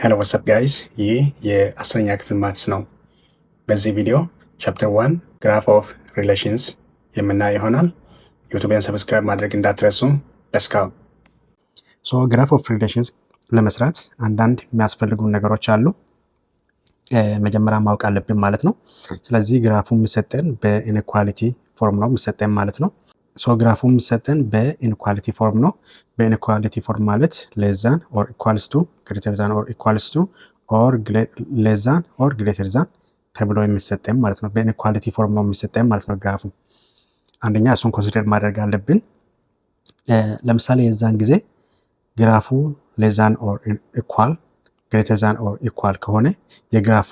ሄሎ ዋትስአፕ ጋይስ፣ ይህ የአስረኛ ክፍል ማትስ ነው። በዚህ ቪዲዮ ቻፕተር 1 ግራፍ ኦፍ ሪሌሽንስ የምናየው ይሆናል። ዩቱብን ሰብስክራይብ ማድረግ እንዳትረሱ። ለስካው ግራፍ ኦፍ ሪሌሽንስ ለመስራት አንዳንድ የሚያስፈልጉ ነገሮች አሉ። መጀመሪያ ማወቅ አለብን ማለት ነው። ስለዚህ ግራፉ የሚሰጠን በኢንኢኳሊቲ ፎርም ነው የሚሰጠን ማለት ነው። ግራፉ የሚሰጠን በኢንኢኳሊቲ ፎርም ነው። በኢንኢኳሊቲ ፎርም ማለት ሌዛን ኦር ኢኳልስ ቱ ግሬተር ዛን ኦር ኢኳልስ ቱ ኦር ሌዛን ኦር ግሬተር ዛን ተብሎ የሚሰጠን ማለት ነው። በኢንኢኳሊቲ ፎርም ነው የሚሰጠን ማለት ነው ግራፉ። አንደኛ እሱን ኮንሲደር ማድረግ አለብን። ለምሳሌ የዛን ጊዜ ግራፉ ሌዛን ኦር ኢኳል ግሬተር ዛን ኦር ኢኳል ከሆነ የግራፉ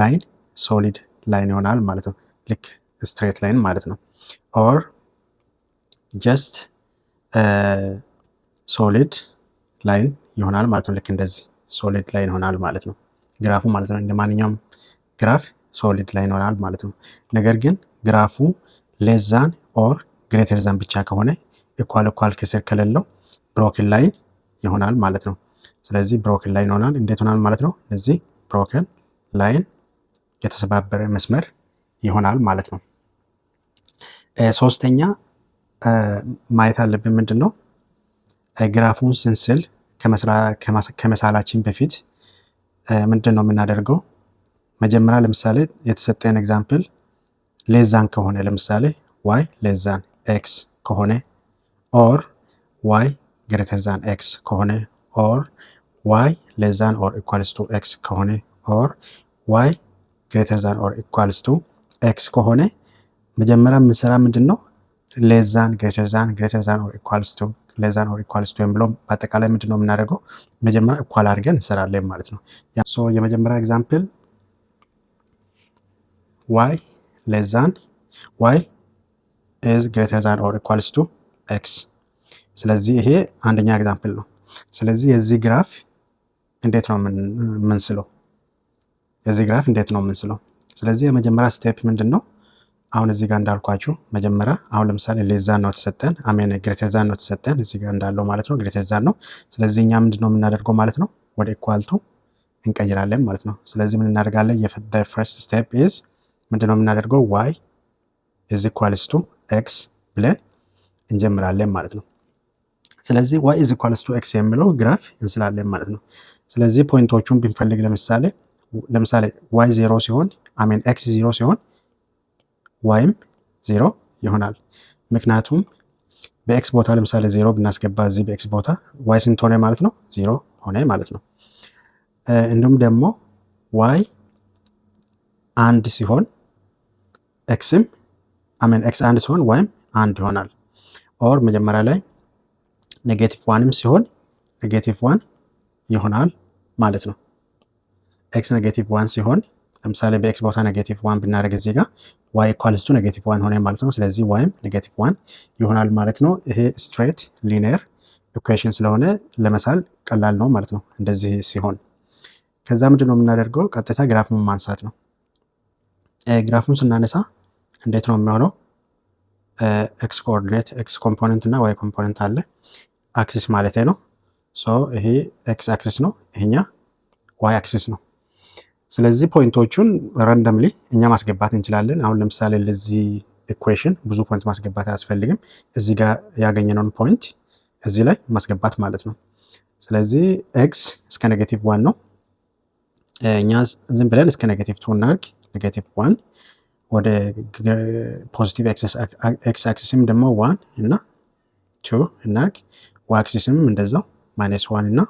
ላይን ሶሊድ ላይን ይሆናል ማለት ነው። ልክ ስትሬት ላይን ማለት ነው። ኦር ጀስት ሶሊድ ላይን ይሆናል ማለት ነው። ልክ እንደዚህ ሶሊድ ላይን ይሆናል ማለት ነው ግራፉ ማለት ነው። እንደ ማንኛውም ግራፍ ሶሊድ ላይን ይሆናል ማለት ነው። ነገር ግን ግራፉ ሌዛን ኦር ግሬተር ዛን ብቻ ከሆነ ኢኳል ከስር ከሌለው ብሮክን ላይን ይሆናል ማለት ነው። ስለዚህ ብሮክን ላይን ይሆናል። እንዴት ይሆናል ማለት ነው? ለዚህ ብሮክን ላይን የተሰባበረ መስመር ይሆናል ማለት ነው። ሶስተኛ ማየት አለብን ምንድን ነው? ግራፉን ስንስል ከመሳላችን በፊት ምንድን ነው የምናደርገው? መጀመሪያ ለምሳሌ የተሰጠን ኤግዛምፕል ሌዛን ከሆነ ለምሳሌ ዋይ ሌዛን ኤክስ ከሆነ ኦር ዋይ ግሬተር ዛን ኤክስ ከሆነ ኦር ዋይ ሌዛን ኦር ኢኳልስ ቱ ኤክስ ከሆነ ኦር ዋይ ግሬተር ዛን ኦር ኢኳልስ ቱ ኤክስ ከሆነ መጀመሪያ የምንሰራ ምንድን ነው? ሌዛን ግሬተር ዛን ኦር ኢኳልስ ቱ ሌዛን ኦር ኢኳልስ ቱ ብሎ በአጠቃላይ ምንድን ነው የምናደርገው? መጀመሪያ ኢኳል አድርገን እንሰራለን ማለት ነው። የመጀመሪያ ኤግዛምፕል ዋይ ሌዛን ዋይ ኢዝ ግሬተር ዛን ኦር ኢኳልስ ቱ ኤክስ። ስለዚህ ይሄ አንደኛ ኤግዛምፕል ነው። ስለዚህ የዚህ ግራፍ እንዴት ነው የምንስለው? ስለዚህ የመጀመሪያ ስቴፕ ምንድን ነው? አሁን እዚህ ጋር እንዳልኳችሁ መጀመሪያ አሁን ለምሳሌ ሌዛን ነው ተሰጠን፣ አሜን ግሬተር ዛን ነው ተሰጠን፣ እዚህ ጋር እንዳለው ማለት ነው ግሬተር ዛን ነው። ስለዚህ እኛ ምንድን ነው የምናደርገው ማለት ነው? ወደ ኢኳልቱ እንቀይራለን ማለት ነው። ስለዚህ ምን እናደርጋለን? ፈርስት ስቴፕ ኢዝ ምንድን ነው የምናደርገው? ዋይ ኢዝ ኢኳልስ ቱ ኤክስ ብለን እንጀምራለን ማለት ነው። ስለዚህ ዋይ ኢዝ ኢኳልስ ቱ ኤክስ የሚለው ግራፍ እንስላለን ማለት ነው። ስለዚህ ፖይንቶቹን ብንፈልግ ለምሳሌ ዋይ 0 ሲሆን አሜን ኤክስ 0 ሲሆን ዋይም 0 ይሆናል። ምክንያቱም በኤክስ ቦታ ለምሳሌ 0 ብናስገባ እዚህ በኤክስ ቦታ ዋይ ስንት ሆነ ማለት ነው? 0 ሆነ ማለት ነው። እንዲሁም ደግሞ ዋይ 1 ሲሆን ኤክስም አሜን ኤክስ 1 ሲሆን ዋይም 1 ይሆናል። ኦር መጀመሪያ ላይ ኔጌቲቭ 1ም ሲሆን ኔጌቲቭ 1 ይሆናል ማለት ነው። ኤክስ ኔጌቲቭ 1 ሲሆን ለምሳሌ በኤክስ ቦታ ኔጌቲቭ 1 ብናደርግ እዚህ ጋር ዋይ ኢኳልስ ቱ ኔጌቲቭ 1 ሆነ ማለት ነው። ስለዚህ ዋይም ኔጌቲቭ 1 ይሆናል ማለት ነው። ይሄ ስትሬት ሊኒየር ኢኩዌሽን ስለሆነ ለመሳል ቀላል ነው ማለት ነው እንደዚህ ሲሆን። ከዛ ምንድን ነው የምናደርገው? ቀጥታ ግራፉን ማንሳት ነው። ግራፉን ስናነሳ እንዴት ነው የሚሆነው? ኤክስ ኮኦርዲኔት ኤክስ ኮምፖነንት እና ዋይ ኮምፖነንት አለ። አክሲስ ማለት ነው። ይሄ ኤክስ አክሲስ ነው፣ ይሄኛ ዋይ አክሲስ ነው። ስለዚህ ፖይንቶቹን ራንደምሊ እኛ ማስገባት እንችላለን። አሁን ለምሳሌ ለዚህ ኢኩዌሽን ብዙ ፖይንት ማስገባት አያስፈልግም። እዚህ ጋር ያገኘነውን ፖይንት እዚህ ላይ ማስገባት ማለት ነው። ስለዚህ ኤክስ እስከ ኔጌቲቭ 1 ነው። እኛ ዝም ብለን እስከ ኔጌቲቭ 2 እናድርግ። ኔጌቲቭ 1 ወደ ፖዚቲቭ ኤክስ አክሲስም ደግሞ 1 እና 2 እናድርግ። ዋይ አክሲስም እንደዛው ማይነስ 1 እና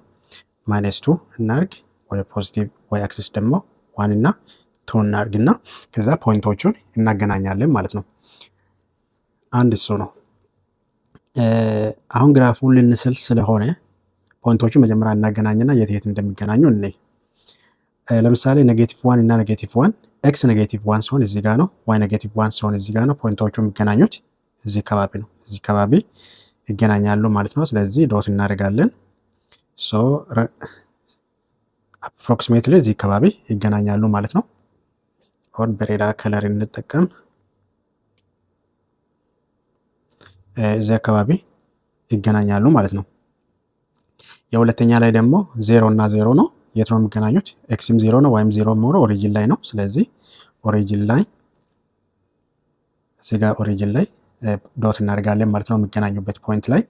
ማይነስ 2 እናድርግ። ወደ ፖዚቲቭ ዋይ አክሲስ ደግሞ 1 እና 2 እናድርግና ከዛ ፖይንቶቹን እናገናኛለን ማለት ነው። አንድ እሱ ነው። አሁን ግራፉን ልንስል ስለሆነ ፖይንቶቹ መጀመሪያ እናገናኝና የት እንደሚገናኙ እንይ። ለምሳሌ ኔጌቲቭ 1 እና ኔጌቲቭ 1 ኤክስ ኔጌቲቭ 1 ሲሆን እዚህ ጋር ነው፣ ዋይ ኔጌቲቭ 1 ሲሆን እዚህ ጋር ነው። ፖይንቶቹ የሚገናኙት እዚህ አካባቢ ነው። እዚህ አካባቢ ይገናኛሉ ማለት ነው። ስለዚህ ዶት እናደርጋለን። አፕሮክሲሜትሊ እዚህ አካባቢ ይገናኛሉ ማለት ነው። አሁን በሌላ ከለር እንጠቀም። እዚህ አካባቢ ይገናኛሉ ማለት ነው። የሁለተኛ ላይ ደግሞ 0 እና 0 ነው። የት ነው የሚገናኙት? ኤክስም 0 ነው ወይም 0 ሆኖ ኦሪጂን ላይ ነው። ስለዚህ ኦሪጂን ላይ እዚህ ጋር ኦሪጂን ላይ ዶት እናደርጋለን ማለት ነው። የሚገናኙበት ፖይንት ላይ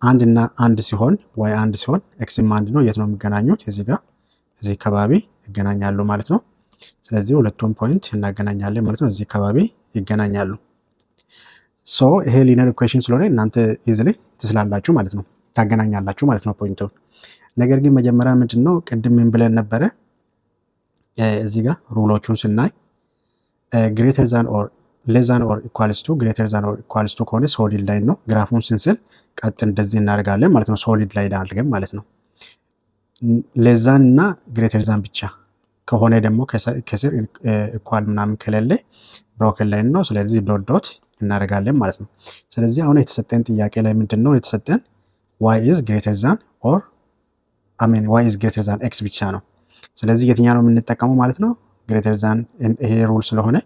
አንድ እና አንድ ሲሆን ዋይ አንድ ሲሆን ኤክስም አንድ ነው። የት ነው የሚገናኙት? እዚህ ጋር እዚህ አካባቢ ይገናኛሉ ማለት ነው። ስለዚህ ሁለቱም ፖይንት እናገናኛለን ማለት ነው። እዚህ አካባቢ ይገናኛሉ። ሶ ይሄ ሊነር ኢኩዌሽን ስለሆነ እናንተ ኢዝሊ ትስላላችሁ ማለት ነው፣ ታገናኛላችሁ ማለት ነው ፖይንቱ። ነገር ግን መጀመሪያ ምንድነው ቅድም ምን ብለን ነበረ? እዚህ ጋር ሩሎቹን ስናይ ግሬተር ዛን ኦር ሌስ ዛን ኦር ኢኳልስ ቱ ግሬተር ዛን ኦር ኢኳልስ ቱ ከሆነ ሶሊድ ላይን ነው። ግራፉን ስንስል ቀጥ እንደዚህ እናደርጋለን ማለት ነው። ሶሊድ ላይን አድርገን ማለት ነው። ሌስ ዛን እና ግሬተር ዛን ብቻ ከሆነ ደግሞ ከስር ኢኳል ምናምን ከሌለ ብሮከን ላይን ነው። ስለዚህ ዶት ዶት እናደርጋለን ማለት ነው። ስለዚህ አሁን የተሰጠን ጥያቄ ላይ ምንድነው የተሰጠን? y is greater than or y is greater than x ብቻ ነው። ስለዚህ የትኛው ነው የምንጠቀመው ማለት ነው? greater than ይሄ ሩል ስለሆነ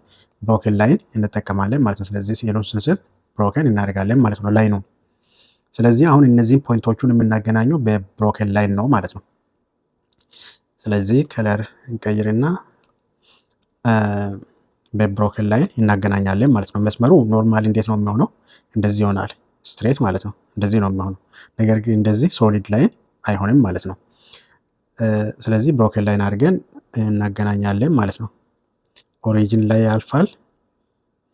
ብሮከን ላይን እንጠቀማለን ማለት ነው። ስለዚህ ሴሉን ስንስል ብሮከን እናደርጋለን ማለት ነው ላይኑ። ስለዚህ አሁን እነዚህን ፖይንቶቹን የምናገናኘው በብሮከን ላይን ነው ማለት ነው። ስለዚህ ከለር እንቀይርና በብሮከን ላይን እናገናኛለን ማለት ነው። መስመሩ ኖርማሊ እንዴት ነው የሚሆነው? እንደዚህ ይሆናል፣ ስትሬት ማለት ነው። እንደዚህ ነው የሚሆነው። ነገር ግን እንደዚህ ሶሊድ ላይን አይሆንም ማለት ነው። ስለዚህ ብሮከን ላይን አድርገን እናገናኛለን ማለት ነው። ኦሪጂን ላይ ያልፋል።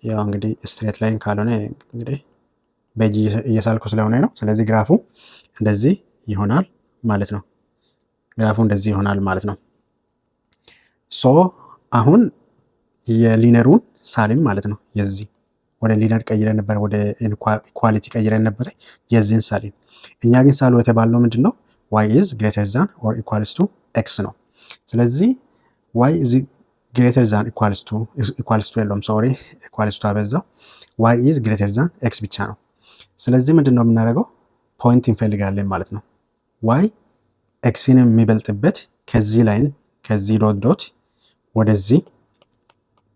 ያው እንግዲህ ስትሬት ላይን ካልሆነ እንግዲህ በእጅ እየሳልኩ ስለሆነ ነው። ስለዚህ ግራፉ እንደዚህ ይሆናል ማለት ነው። ግራፉ እንደዚህ ይሆናል ማለት ነው። ሶ አሁን የሊነሩን ሳልን ማለት ነው። የዚህ ወደ ሊነር ቀይረን ነበር፣ ወደ ኢኳሊቲ ቀይረን ነበር የዚህን ሳልን። እኛ ግን ሳሉ የተባልነው ምንድነው? y is greater than or equals to x ነው። ስለዚህ y is greater than equals to የለውም፣ ሶሪ equals to አበዛው። y is greater than x ብቻ ነው። ስለዚህ ምንድነው የምናደርገው? ፖይንት እንፈልጋለን ማለት ነው። y ኤክስን የሚበልጥበት ከዚህ ላይን ከዚህ ዶት ዶት ወደዚህ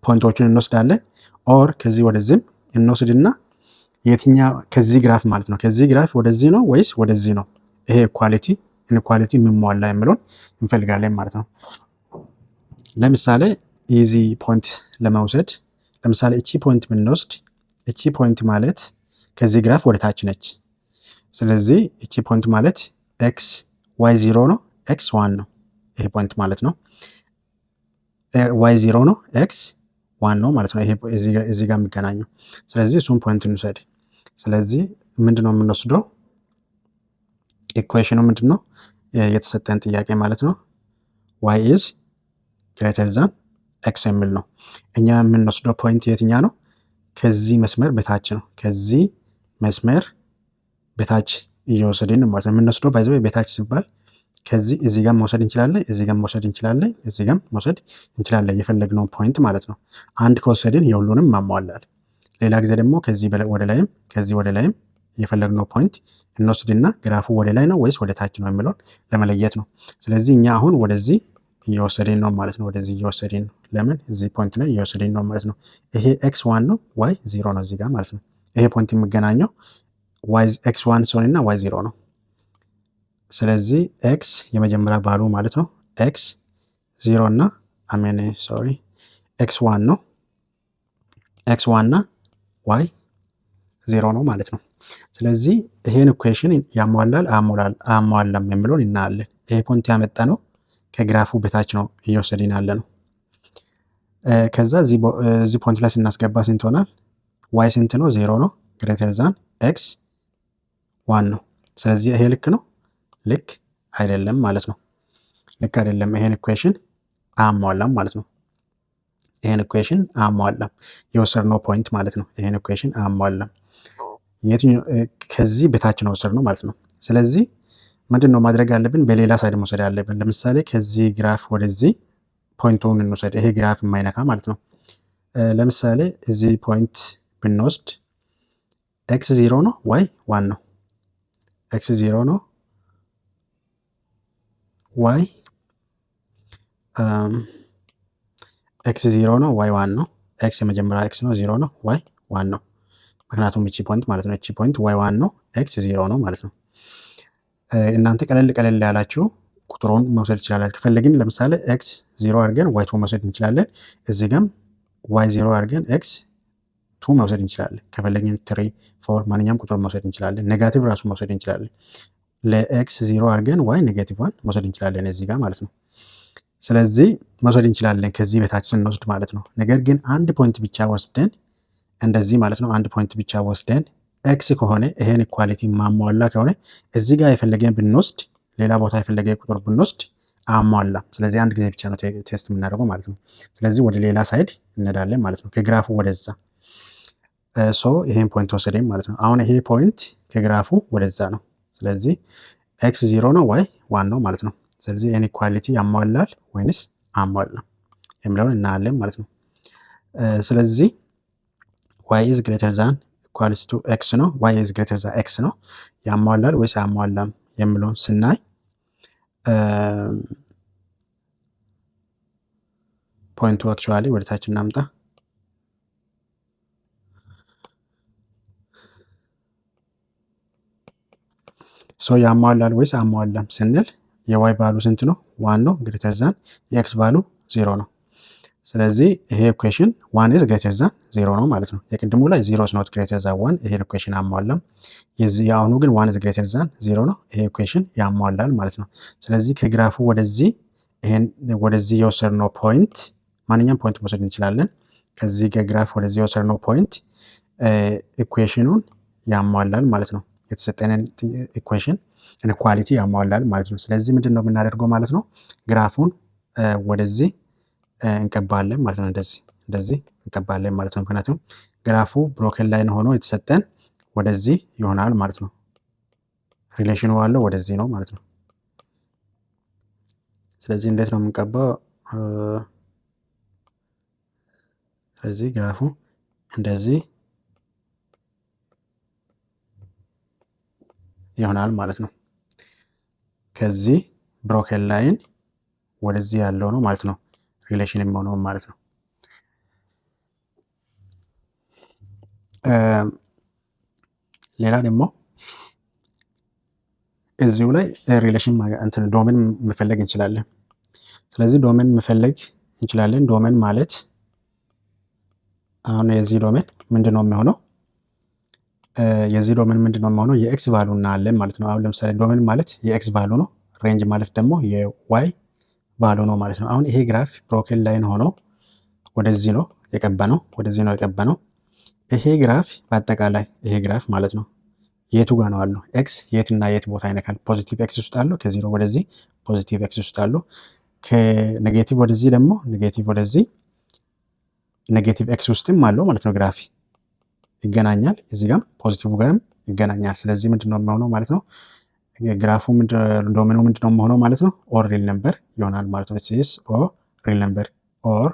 ፖይንቶቹን እንወስዳለን። ኦር ከዚህ ወደዚህም እንወስድና የትኛው ከዚህ ግራፍ ማለት ነው፣ ከዚህ ግራፍ ወደዚህ ነው ወይስ ወደዚህ ነው? ይሄ ኢንኳሊቲ የሚሟላ የሚለውን እንፈልጋለን ማለት ነው። ለምሳሌ ኢዚ ፖይንት ለመውሰድ ለምሳሌ እቺ ፖይንት ብንወስድ እቺ ፖይንት ማለት ከዚህ ግራፍ ወደ ታች ነች። ስለዚህ እቺ ፖይንት ማለት ኤክስ ዋይ 0 ነው፣ ኤክስ 1 ነው። ይሄ ፖይንት ማለት ነው ዋይ 0 ነው፣ ኤክስ 1 ነው ማለት ነው። ይሄ እዚህ ጋር የሚገናኘው። ስለዚህ እሱን ፖይንት እንውሰድ። ስለዚህ ምንድነው የምንወስደው? ኢኩዌሽኑ ምንድነው የተሰጠን ጥያቄ ማለት ነው። y is greater than x የሚል ነው። እኛ የምንወስደው ፖይንት የትኛ ነው? ከዚህ መስመር በታች ነው። ከዚህ መስመር በታች እየወሰድን ማለት ነው የምንወስደው። ባይዘው በታች ሲባል ከዚህ እዚህ ጋር መውሰድ እንችላለን፣ እዚህ ጋር መውሰድ እንችላለን፣ እዚህ ጋር መውሰድ እንችላለን። የፈለግነው ፖይንት ማለት ነው። አንድ ከወሰድን የሁሉንም ማሟላል። ሌላ ጊዜ ደግሞ ከዚህ ወደ ላይም ከዚህ ወደ ላይም የፈለግነው ፖይንት እንወስድና ግራፉ ወደ ላይ ነው ወይስ ወደ ታች ነው የሚለውን ለመለየት ነው። ስለዚህ እኛ አሁን ወደዚህ እየወሰድን ነው ማለት ነው። ወደዚህ እየወሰድን ነው። ለምን? እዚህ ፖይንት ላይ እየወሰድን ነው ማለት ነው። ይሄ ኤክስ 1 ነው፣ ዋይ 0 ነው እዚህ ጋር ማለት ነው። ይሄ ፖይንት የሚገናኘው ኤክስ 1 ሲሆንና ዋይ 0 ነው። ስለዚህ ኤክስ የመጀመሪያ ቫሉ ማለት ነው። ኤክስ 0 እና ኤክስ 1 ነው። ኤክስ 1 እና ዋይ 0 ነው ማለት ነው። ስለዚህ ይሄን ኢኩዌሽን ያሟላል አያሟላም የሚለውን እናያለን። ይሄ ፖይንት ያመጣ ነው ከግራፉ በታች ነው እየወሰድን ያለ ነው። ከዛ እዚህ ፖይንት ላይ ስናስገባ ስንት ሆናል? ዋይ ስንት ነው? 0 ነው። ግሬተር ዛን ኤክስ 1 ነው። ስለዚህ ይሄ ልክ ነው? ልክ አይደለም ማለት ነው። ልክ አይደለም። ይሄን ኢኩዌሽን አያሟላም ማለት ነው። ይሄን ኢኩዌሽን አያሟላም፣ የወሰድነው ፖይንት ማለት ነው። ይሄን ኢኩዌሽን አያሟላም። ከዚህ በታች ነው ወሰድነው ማለት ነው። ስለዚህ ምንድን ነው ማድረግ ያለብን? በሌላ ሳይድ መውሰድ ያለብን። ለምሳሌ ከዚህ ግራፍ ወደዚህ ፖይንቱን እንወሰድ። ይሄ ግራፍ የማይነካ ማለት ነው። ለምሳሌ እዚህ ፖይንት ብንወስድ ኤክስ 0 ነው፣ ዋይ 1 ነው። ኤክስ 0 ነው፣ ዋይ ኤክስ 0 ነው፣ ዋይ 1 ነው። ኤክስ የመጀመሪያ ኤክስ ነው፣ 0 ነው፣ ዋይ 1 ነው። ምክንያቱም እቺ ፖይንት ማለት ነው፣ እቺ ፖይንት ዋይ 1 ነው፣ ኤክስ 0 ነው ማለት ነው። እናንተ ቀለል ያላችሁ ቁጥሩን መውሰድ ይችላል። ከፈለግን ለምሳሌ ኤክስ 0 አድርገን ዋይ 2 መውሰድ እንችላለን። እዚህ ጋም ዋይ 0 አድርገን ኤክስ 2 መውሰድ እንችላለን። ከፈለግን 3 4 ማንኛውም ቁጥር መውሰድ እንችላለን። ኔጋቲቭ ራሱ መውሰድ እንችላለን። ለኤክስ 0 አድርገን ዋይ ኔጋቲቭ 1 መውሰድ እንችላለን እዚህ ጋር ማለት ነው። ስለዚህ መውሰድ እንችላለን ከዚህ በታች ስንወስድ ማለት ነው። ነገር ግን አንድ ፖይንት ብቻ ወስደን እንደዚህ ማለት ነው። አንድ ፖይንት ብቻ ወስደን ኤክስ ከሆነ ይሄን ኢኳሊቲ ማሟላ ከሆነ እዚህ ጋር የፈለገን ብንወስድ ሌላ ቦታ የፈለገ ቁጥር ብንወስድ አሟላ። ስለዚህ አንድ ጊዜ ብቻ ነው ቴስት የምናደርገው ማለት ነው። ስለዚህ ወደ ሌላ ሳይድ እንሄዳለን ማለት ነው። ከግራፉ ወደዛ ይሄን ፖይንት ወሰደኝ ማለት ነው። አሁን ይሄ ፖይንት ከግራፉ ወደዛ ነው። ስለዚህ ኤክስ 0 ነው ዋይ 1 ነው ማለት ነው። ስለዚህ ይሄን ኢኳሊቲ ያሟላል ወይንስ አሟላ የሚለውን እናያለን ማለት ነው። ስለዚህ ዋይ ኢዝ ግሬተር ዛን ኢኳልስ ቱ ኤክስ ነው። ዋይ ኢዝ ግሬተር ዛን ኤክስ ነው። ያሟላል ወይስ አያሟላም የሚለውን ስናይ ፖይንቱ አክቹዋሊ ወደ ታች እናምጣ። ያሟላል ወይስ አያሟላም ስንል የዋይ ቫሉ ስንት ነው? 1 ነው። ግሬተር ዛን የኤክስ ቫሉ 0 ነው። ስለዚህ ይሄ ኢኩዌሽን 1 ኢዝ ግሬተር ዛን 0 ነው ማለት ነው። የቅድሙ ላይ 0 ኢዝ ኖት ግሬተር ዛን 1 ይሄን ኢኩዌሽን አሟላም። የአሁኑ ግን 1 ኢዝ ግሬተር ዛን 0 ነው። ይሄ ኢኩዌሽን ያሟላል ማለት ነው። ስለዚህ ከግራፉ ወደዚህ ወደዚህ የወሰድነው ፖይንት ማንኛውም ፖይንት መውሰድ እንችላለን። ከዚህ ከግራፍ ወደዚህ የወሰድነው ፖይንት ኢኩዌሽኑን ያሟላል ማለት ነው። የተሰጠንን ኢኩዌሽን ኢንኳሊቲ ያሟላል ማለት ነው። ስለዚህ ምንድን ነው የምናደርገው ማለት ነው? ግራፉን ወደዚህ እንቀባለን ማለት ነው። እንደዚህ እንቀባለን ማለት ነው። ምክንያቱም ግራፉ ብሮከን ላይን ሆኖ የተሰጠን ወደዚህ ይሆናል ማለት ነው። ሪሌሽኑ ያለው ወደዚህ ነው ማለት ነው። ስለዚህ እንዴት ነው የምንቀባው? ስለዚህ ግራፉ እንደዚህ ይሆናል ማለት ነው። ከዚህ ብሮከን ላይን ወደዚህ ያለው ነው ማለት ነው ሪሌሽን የሚሆነው ማለት ነው። ሌላ ደግሞ እዚሁ ላይ ሪሌሽን ዶሜን መፈለግ እንችላለን። ስለዚህ ዶሜን መፈለግ እንችላለን። ዶሜን ማለት አሁን የዚህ ዶሜን ምንድነው የሚሆነው? የዚህ ዶሜን ምንድነው የሚሆነው? የኤክስ ቫሉ እናያለን ማለት ነው። አሁን ለምሳሌ ዶሜን ማለት የኤክስ ቫሉ ነው። ሬንጅ ማለት ደግሞ የዋይ ቫሉ ነው ማለት ነው። አሁን ይሄ ግራፍ ብሮከን ላይን ሆኖ ወደዚህ ነው የቀባነው፣ ወደዚህ ነው የቀባነው። ይሄ ግራፍ በአጠቃላይ ይሄ ግራፍ ማለት ነው የቱ ጋር ነው አለው? ኤክስ የትና የት ቦታ ይነካል? ፖዚቲቭ ኤክስ ውስጥ አለው። ከዜሮ ወደዚህ ፖዚቲቭ ኤክስ ውስጥ አለው። ከኔጌቲቭ ወደዚህ ደግሞ ኔጌቲቭ ወደዚህ ኔጌቲቭ ኤክስ ውስጥም አለው ማለት ነው። ግራፊ ይገናኛል። እዚህ ጋርም ፖዚቲቭ ጋርም ይገናኛል። ስለዚህ ምንድነው የሚሆነው ማለት ነው? ግራፉ ዶሜኑ ምንድነው የሚሆነው ማለት ነው? ኦር ሪል ነምበር ይሆናል ማለት ነው። ኢትስ ኦር ሪል ነምበር ኦር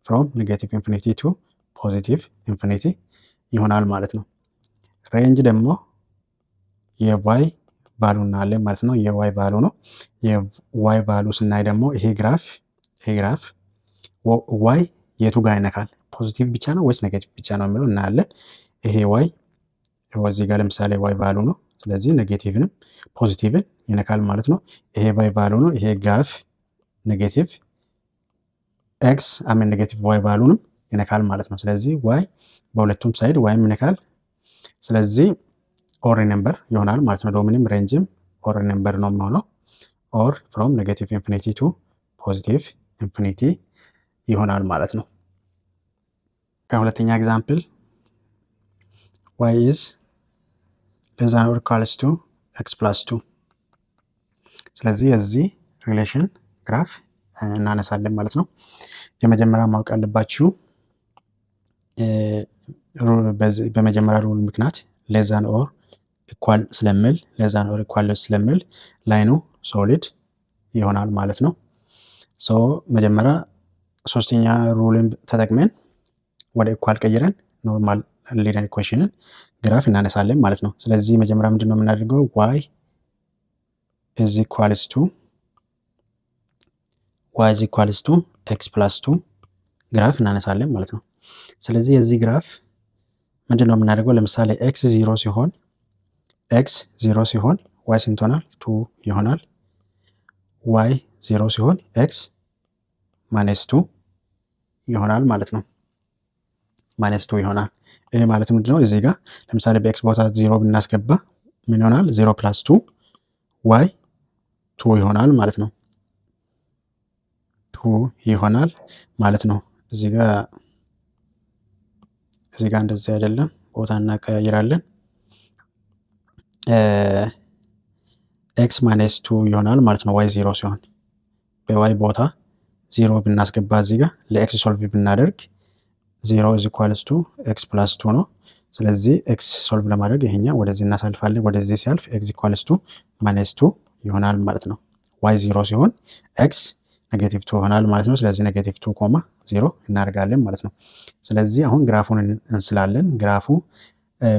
ፍሮም ኔጌቲቭ ኢንፊኒቲ ቱ ፖዚቲቭ ኢንፊኒቲ ይሆናል ማለት ነው። ሬንጅ ደግሞ የዋይ ቫሉ እናያለን ማለት ነው። የዋይ ቫሉ ነው። የዋይ ቫሉ ስናይ ደግሞ ይሄ ግራፍ ዋይ የቱ ጋር ይነካል? ፖዚቲቭ ብቻ ነው ወይስ ኔጌቲቭ ብቻ ነው የሚለው እናያለን። ይሄ ዋይ እዚህ ጋር ለምሳሌ ዋይ ቫሉ ነው። ስለዚህ ኔጌቲቭንም ፖዚቲቭን ይነካል ማለት ነው። ይሄ ዋይ ቫሉ ነው። ይሄ ግራፍ ኔጌቲቭ ኤክስ ኔጌቲቭ ዋይ ቫሉንም ይነካል ማለት ነው። ስለዚህ ዋይ በሁለቱም ሳይድ ዋይም ይነካል። ስለዚህ ኦር ነምበር ይሆናል ማለት ነው። ዶሚኒም ሬንጅም ኦር ነምበር ነው የሚሆነው። ኦር ፍሮም ኔጌቲቭ ኢንፊኒቲ ቱ ፖዚቲቭ ኢንፊኒቲ ይሆናል ማለት ነው። ከሁለተኛ ኤግዛምፕል ዋይ ኢዝ ሌስ ዛን ኦር ኢኳልስ ቱ ኤክስ ፕላስ 2። ስለዚህ የዚህ ሪሌሽን ግራፍ እናነሳለን ማለት ነው። የመጀመሪያ ማወቅ ያለባችሁ በመጀመሪያ ሩል ምክንያት ሌስ ዛን ኦር ኢኳል ስለሚል ሌስ ዛን ኦር ኢኳል ስለሚል ላይኑ ሶሊድ ይሆናል ማለት ነው። መጀመሪያ ሶስተኛ ሩልን ተጠቅመን ወደ ኢኳል ቀይረን ኖርማል ሊኒየር ኢኩዌሽንን ግራፍ እናነሳለን ማለት ነው። ስለዚህ መጀመሪያ ምንድነው የምናደርገው? ዋይ ኢዝ ኢኳልስ ቱ ኤክስ ፕላስ 2 ግራፍ እናነሳለን ማለት ነው። ስለዚህ የዚህ ግራፍ ምንድነው የምናደርገው? ለምሳሌ ኤክስ 0 ሲሆን ዋይ ስንት ይሆናል? 2 ይሆናል። ዋይ 0 ሲሆን ኤክስ -2 ይሆናል ማለት ነው። -2 ይሆናል። ይሄ ማለት ምንድነው? እዚህ ጋር ለምሳሌ በኤክስ ቦታ 0 ብናስገባ ምን ይሆናል? 0 + 2 ዋይ 2 ይሆናል ማለት ነው። 2 ይሆናል ማለት ነው። እዚህ ጋር እንደዚህ አይደለም፣ ቦታ እናቀያይራለን። ኤክስ -2 ይሆናል ማለት ነው። ዋይ 0 ሲሆን በዋይ ቦታ 0 ብናስገባ እዚህ ጋር ለኤክስ ሶልቭ ብናደርግ 0 = ኤክስ + 2 ነው። ስለዚህ ኤክስ ሶልቭ ለማድረግ ይሄኛ ወደዚህ እናሳልፋለን። ወደዚህ ሲያልፍ ኤክስ = -2 ይሆናል ማለት ነው። ዋይ 0 ሲሆን ኤክስ -2 ይሆናል ማለት ነው። ስለዚህ -2, 0 እናደርጋለን ማለት ነው። ስለዚህ አሁን ግራፉን እንስላለን። ግራፉ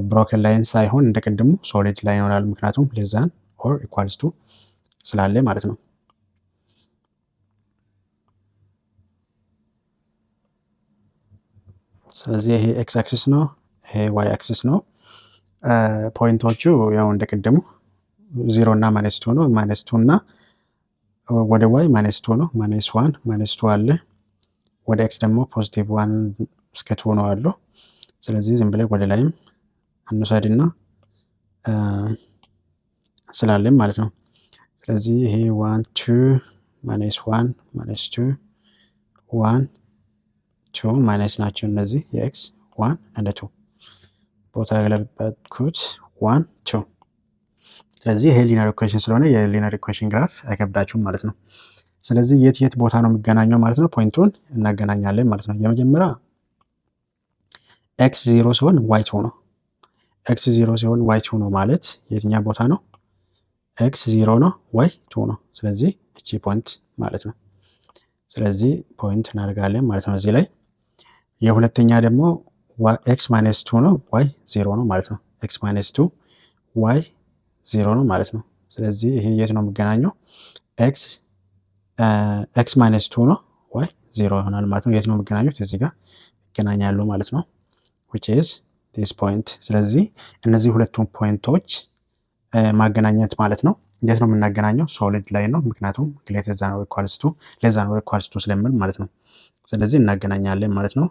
ብሮከን ላይን ሳይሆን እንደቀደሙ ሶሊድ ላይን ይሆናል። ምክንያቱም ሌዛን ኦር ኢኳልስ ቱ ስላለ ማለት ነው። ስለዚህ ይሄ ኤክስ አክሲስ ነው፣ ይሄ ዋይ አክሲስ ነው። ፖይንቶቹ ያው እንደቀደሙ 0 እና -2 ነው። -2 እና ወደ ዋይ -2 ነው። -1 -2 አለ። ወደ ኤክስ ደግሞ +1 እስከ 2 ነው አለው። ስለዚህ ዝም ብለን ወደ ላይም እንውሰድና ስላለን ማለት ነው። ስለዚህ ይሄ 1 2 -1 -2 1 2 ማይነስ ናቸው እነዚህ የኤክስ 1 እና 2 ቦታ ያገለበጥኩት 1 2። ስለዚህ ይሄ ሊነር ኢኩዌሽን ስለሆነ የሊነር ኢኩዌሽን ግራፍ አይከብዳችሁም ማለት ነው። ስለዚህ የት ቦታ ነው የሚገናኘው ማለት ነው? ፖይንቱን እናገናኛለን ማለት ነው። የመጀመሪያ ኤክስ 0 ሲሆን ዋይ 2 ነው። ኤክስ 0 ሲሆን ዋይ 2 ነው ማለት የትኛ ቦታ ነው? ኤክስ 0 ነው፣ ዋይ 2 ነው። ስለዚህ እቺ ፖይንት ማለት ነው። ስለዚህ ፖይንት እናደርጋለን ማለት ነው እዚህ ላይ። የሁለተኛ ደግሞ ኤክስ -2 ነው፣ ዋይ 0 ነው ማለት ነው። ኤክስ -2 ዋይ 0 ነው ማለት ነው። ስለዚህ ይሄ የት ነው የሚገናኘው? ኤክስ -2 ነው፣ ዋይ 0 ይሆናል ማለት ነው። የት ነው የሚገናኙት? እዚህ ጋር ይገናኛሉ ማለት ነው። which is this point። ስለዚህ እነዚህ ሁለቱም ፖይንቶች ማገናኘት ማለት ነው። እንዴት ነው የምናገናኘው? ሶሊድ ላይ ነው። ምክንያቱም ግሬተር ዛን ኦር ኢኳልስ ቱ ሌስ ዛን ኦር ኢኳልስ ቱ ስለሚል ማለት ነው። ስለዚህ እናገናኛለን ማለት ነው።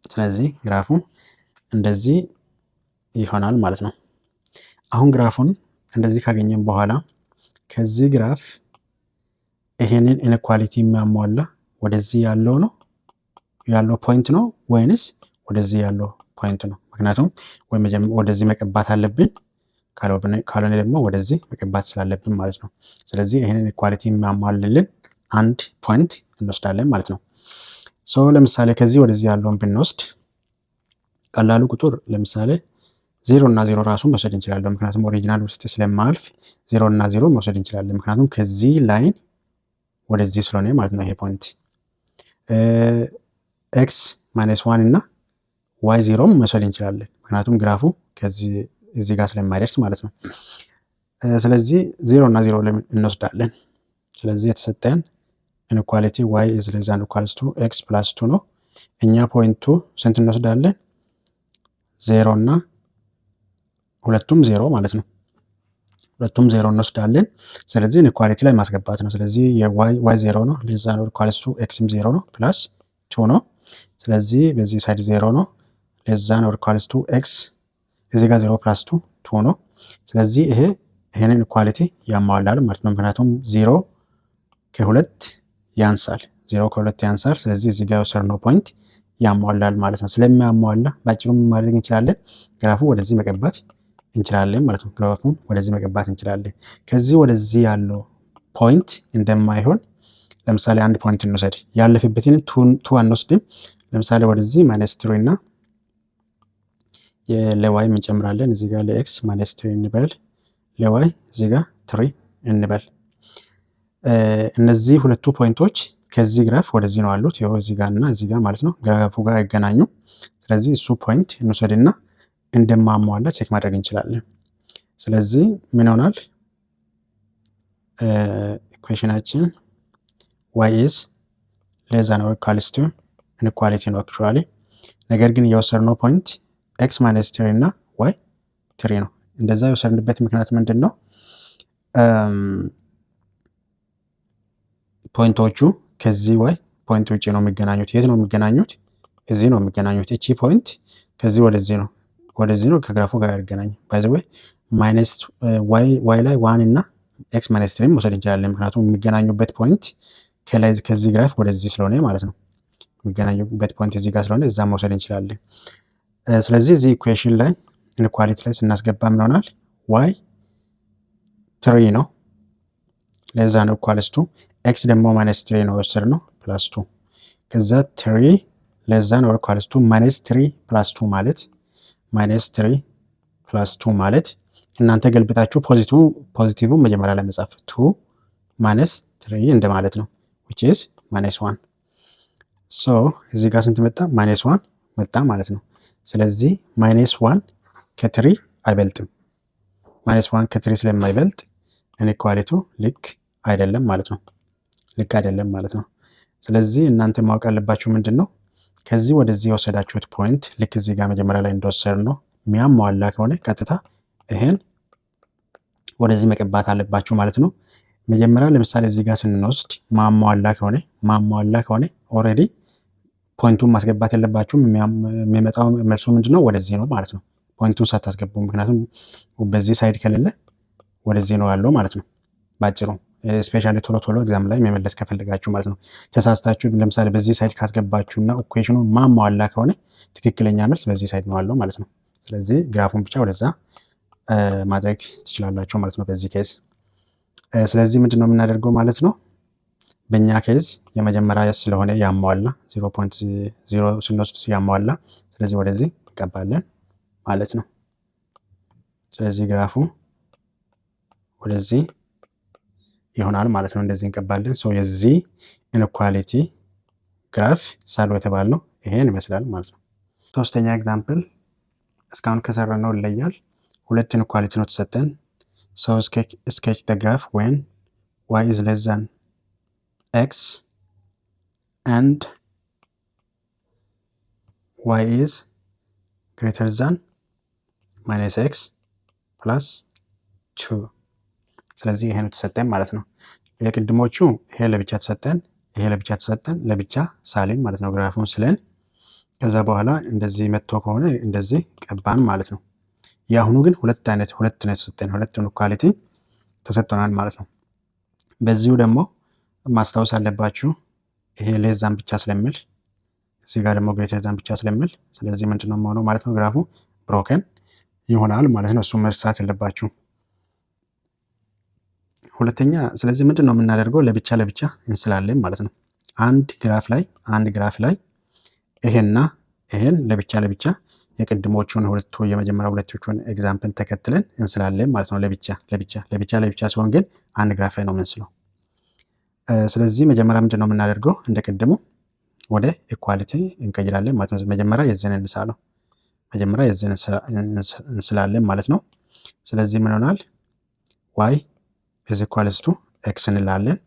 ስለዚህ ግራፉ እንደዚህ ይሆናል ማለት ነው። አሁን ግራፉን እንደዚህ ካገኘን በኋላ ከዚህ ግራፍ ይሄንን ኢንኢኳሊቲ የሚያሟላ ወደዚህ ያለው ነው ያለው ፖይንት ነው ወይንስ ወደዚህ ያለው ፖይንት ነው? ምክንያቱም ወደዚህ መቀባት አለብን፣ ካልሆነ ደግሞ ወደዚህ መቀባት ስላለብን ማለት ነው። ስለዚህ ይሄንን ኢኳሊቲ የሚያሟልልን አንድ ፖይንት እንወስዳለን ማለት ነው። ሶ ለምሳሌ ከዚህ ወደዚህ ያለውን ብንወስድ ቀላሉ ቁጥር ለምሳሌ 0 እና 0 ራሱን መውሰድ እንችላለን። ምክንያቱም ኦሪጂናል ውስጥ ስለማልፍ 0 እና 0 መውሰድ እንችላለን። ምክንያቱም ከዚህ ላይን ወደዚህ ስለሆነ ማለት ነው ይሄ ፖይንት። ኤክስ -1 እና ዋይ 0 መውሰድ እንችላለን። ምክንያቱም ግራፉ ከዚህ እዚህ ጋር ስለማይደርስ ማለት ነው። ስለዚህ 0 እና 0 እንወስዳለን። ስለዚህ የተሰጠን ኢንኢኳሊቲ ዋይ ኢዝ ሌስ ዛን ኢኳልስ ቱ ኤክስ ፕላስ 2 ነው። እኛ ፖይንቱ ስንት እንወስዳለን? 0 እና ሁለቱም 0 ማለት ነው። ሁለቱም 0 እንወስዳለን። ስለዚህ ኢንኢኳሊቲ ላይ ማስገባት ነው። ስለዚህ የዋይ 0 ነው፣ ሌስ ዛን ኢኳልስ ቱ ኤክስም 0 ነው፣ ፕላስ 2 ነው። ስለዚህ በዚህ ሳይድ 0 ነው፣ ሌስ ዛን ኢኳልስ ቱ ኤክስ እዚህ ጋር 0 ፕላስ 2 ነው። ስለዚህ ይሄንን ኢኳሊቲ ያሟላል ማለት ነው። ምክንያቱም 0 ከ2 ያንሳል፣ 0 ከ2 ያንሳል። ስለዚህ እዚህ ጋር የወሰድነው ፖይንት ያሟላል ማለት ነው። ስለሚያሟላ ባጭሩ ማድረግ እንችላለን፣ ግራፉ ወደዚህ መቀባት እንችላለን ማለት ነው። ግራፉን ወደዚህ መቀባት እንችላለን። ከዚህ ወደዚህ ያለው ፖይንት እንደማይሆን ለምሳሌ አንድ ፖይንት እንውሰድ። ያለፈበትን ቱ አንወስድም። ለምሳሌ ወደዚህ -3 እና ለዋይ እንጨምራለን። እዚህ ጋር ለኤክስ -3 እንበል፣ ለዋይ እዚህ ጋር 3 እንበል። እነዚህ ሁለቱ ፖይንቶች ከዚህ ግራፍ ወደዚህ ነው ያሉት፣ ይኸው እዚህ ጋር እና እዚህ ጋር ማለት ነው። ግራፉ ጋር አይገናኙም። ስለዚህ እሱ ፖይንት እንውሰድና እንደማሟላ ቼክ ማድረግ እንችላለን። ስለዚህ ምን ይሆናል? ኢኩዌሽናችን y is less than or equals to ኢንኢኳሊቲ ነው አክቹዋሊ። ነገር ግን የወሰድነው ፖይንት x -3 እና y 3 ነው። እንደዛ የወሰድንበት ምክንያት ምንድን ነው? ፖይንቶቹ ከዚህ ዋይ ፖይንት ውጭ ነው የሚገናኙት። የት ነው የሚገናኙት? እዚህ ነው የሚገናኙት። እቺ ፖይንት ከዚህ ወደዚህ ነው ከግራፉ ጋር ያገናኝ። ባይ ዘ ወይ ማይነስ ዋይ ላይ ዋን እና ኤክስ ማይነስ ትሪ መውሰድ እንችላለን። ምክንያቱም የሚገናኙበት ፖይንት ከዚህ ግራፍ ወደዚህ ስለሆነ ማለት ነው። የሚገናኙበት ፖይንት እዚህ ጋር ስለሆነ እዛ መውሰድ እንችላለን። ስለዚህ እዚህ ኢኩዌሽን ላይ ኢንኳሊቲ ላይ ስናስገባ ምን ይሆናል? ዋይ ትሪ ነው ለዛ ነው ኢኳልስ ቱ ኤክስ ደግሞ ማይነስ ትሪ ነው ወሰድ ነው ፕላስ ቱ ከዛ ትሪ ለዛ ነው ኢኳልስ ቱ ማይነስ ትሪ ፕላስ ቱ ማለት ማይነስ ትሪ ፕላስ ቱ ማለት እናንተ ገልብጣችሁ ፖዚቲቭ መጀመሪያ ላይ መጻፍ ቱ ማይነስ ትሪ እንደማለት ነው which is ማይነስ ዋን ሶ እዚህ ጋር ስንት መጣ? ማይነስ ዋን መጣ ማለት ነው። ስለዚህ ማይነስ ዋን ከትሪ አይበልጥም። ማይነስ ዋን ከትሪ ስለማይበልጥ ኢንኢኳሊቲው ልክ አይደለም ማለት ነው። ልክ አይደለም ማለት ነው። ስለዚህ እናንተ ማወቅ ያለባችሁ ምንድን ነው? ከዚህ ወደዚህ የወሰዳችሁት ፖይንት ልክ እዚህ ጋር መጀመሪያ ላይ እንደወሰድ ነው የሚያሟላ ከሆነ ቀጥታ ይሄን ወደዚህ መቀባት አለባችሁ ማለት ነው። መጀመሪያ ለምሳሌ እዚህ ጋር ስንወስድ ማሟላ ከሆነ ኦልሬዲ ፖይንቱን ማስገባት የለባችሁም። የሚመጣው መልሱ ምንድነው? ወደዚህ ነው ማለት ነው። ፖይንቱን ሳታስገቡ፣ ምክንያቱም በዚህ ሳይድ ከሌለ ወደዚህ ነው ያለው ማለት ነው ባጭሩ። ስፔሻሊ ቶሎ ኤግዛም ላይ መመለስ ከፈለጋችሁ ማለት ነው። ተሳስታችሁ ለምሳሌ በዚህ ሳይድ ካስገባችሁና ኢኩዌሽኑ ማሟላ ከሆነ ትክክለኛ መልስ በዚህ ሳይድ ነው ያለው ማለት ነው። ስለዚህ ግራፉን ብቻ ወደዛ ማድረግ ትችላላችሁ ማለት ነው በዚህ ኬዝ። ስለዚህ ምንድነው የምናደርገው ማለት ነው? በእኛ ኬዝ የመጀመሪያ ስለሆነ ያሟላ 0.0 ስንወስድ ያሟላ፣ ስለዚህ ወደዚህ እንቀባለን ማለት ነው። ስለዚህ ግራፉ ወደዚህ ይሆናል ማለት ነው። እንደዚህ እንቀባለን። ሶ የዚህ ኢንኢኳሊቲ ግራፍ ሳሉ የተባልነው ይሄን ይመስላል ማለት ነው። ሶስተኛ ኤግዛምፕል እስካሁን ከሰራነው ይለያል። ሁለት ኢንኢኳሊቲ ነው ተሰጠን። ሶ sketch the graph when y is less than x and y is greater than minus x plus 2። ስለዚህ ይሄን ተሰጠን ማለት ነው። የቅድሞቹ ይሄ ለብቻ ተሰጠን፣ ይሄ ለብቻ ተሰጠን፣ ለብቻ ሳሊም ማለት ነው ግራፉን ስለን ከዛ በኋላ እንደዚህ መጥቶ ከሆነ እንደዚህ ቀባን ማለት ነው። የአሁኑ ግን ሁለት ነው የተሰጠን፣ ሁለት ኢንኢኳሊቲ ተሰጥቶናል ማለት ነው። በዚሁ ደግሞ ማስታወስ አለባችሁ ይሄ ሌዛን ብቻ ስለሚል እዚህ ጋር ደግሞ ግሬተር ዛን ብቻ ስለሚል ስለዚህ ምንድነው የሚሆነው ማለት ነው? ግራፉ ብሮከን ይሆናል ማለት ነው። እሱ መርሳት የለባችሁ። ሁለተኛ ስለዚህ ምንድነው የምናደርገው? ለብቻ እንስላለን ማለት ነው። አንድ ግራፍ ላይ ይሄና ይሄን ለብቻ የቅድሞቹን የመጀመሪያ ሁለቶቹን ኤግዛምፕል ተከትለን እንስላለን ማለት ነው። ለብቻ ሲሆን ግን አንድ ግራፍ ላይ ነው የምንስለው። ስለዚህ መጀመሪያ ምንድነው የምናደርገው? እንደቅድሙ ወደ ኢኳሊቲ እንቀይራለን ማለት ነው። መጀመሪያ የዚህን እንስላለን ማለት ነው። ስለዚህ ምን ይሆናል? y is equals to x እንላለን።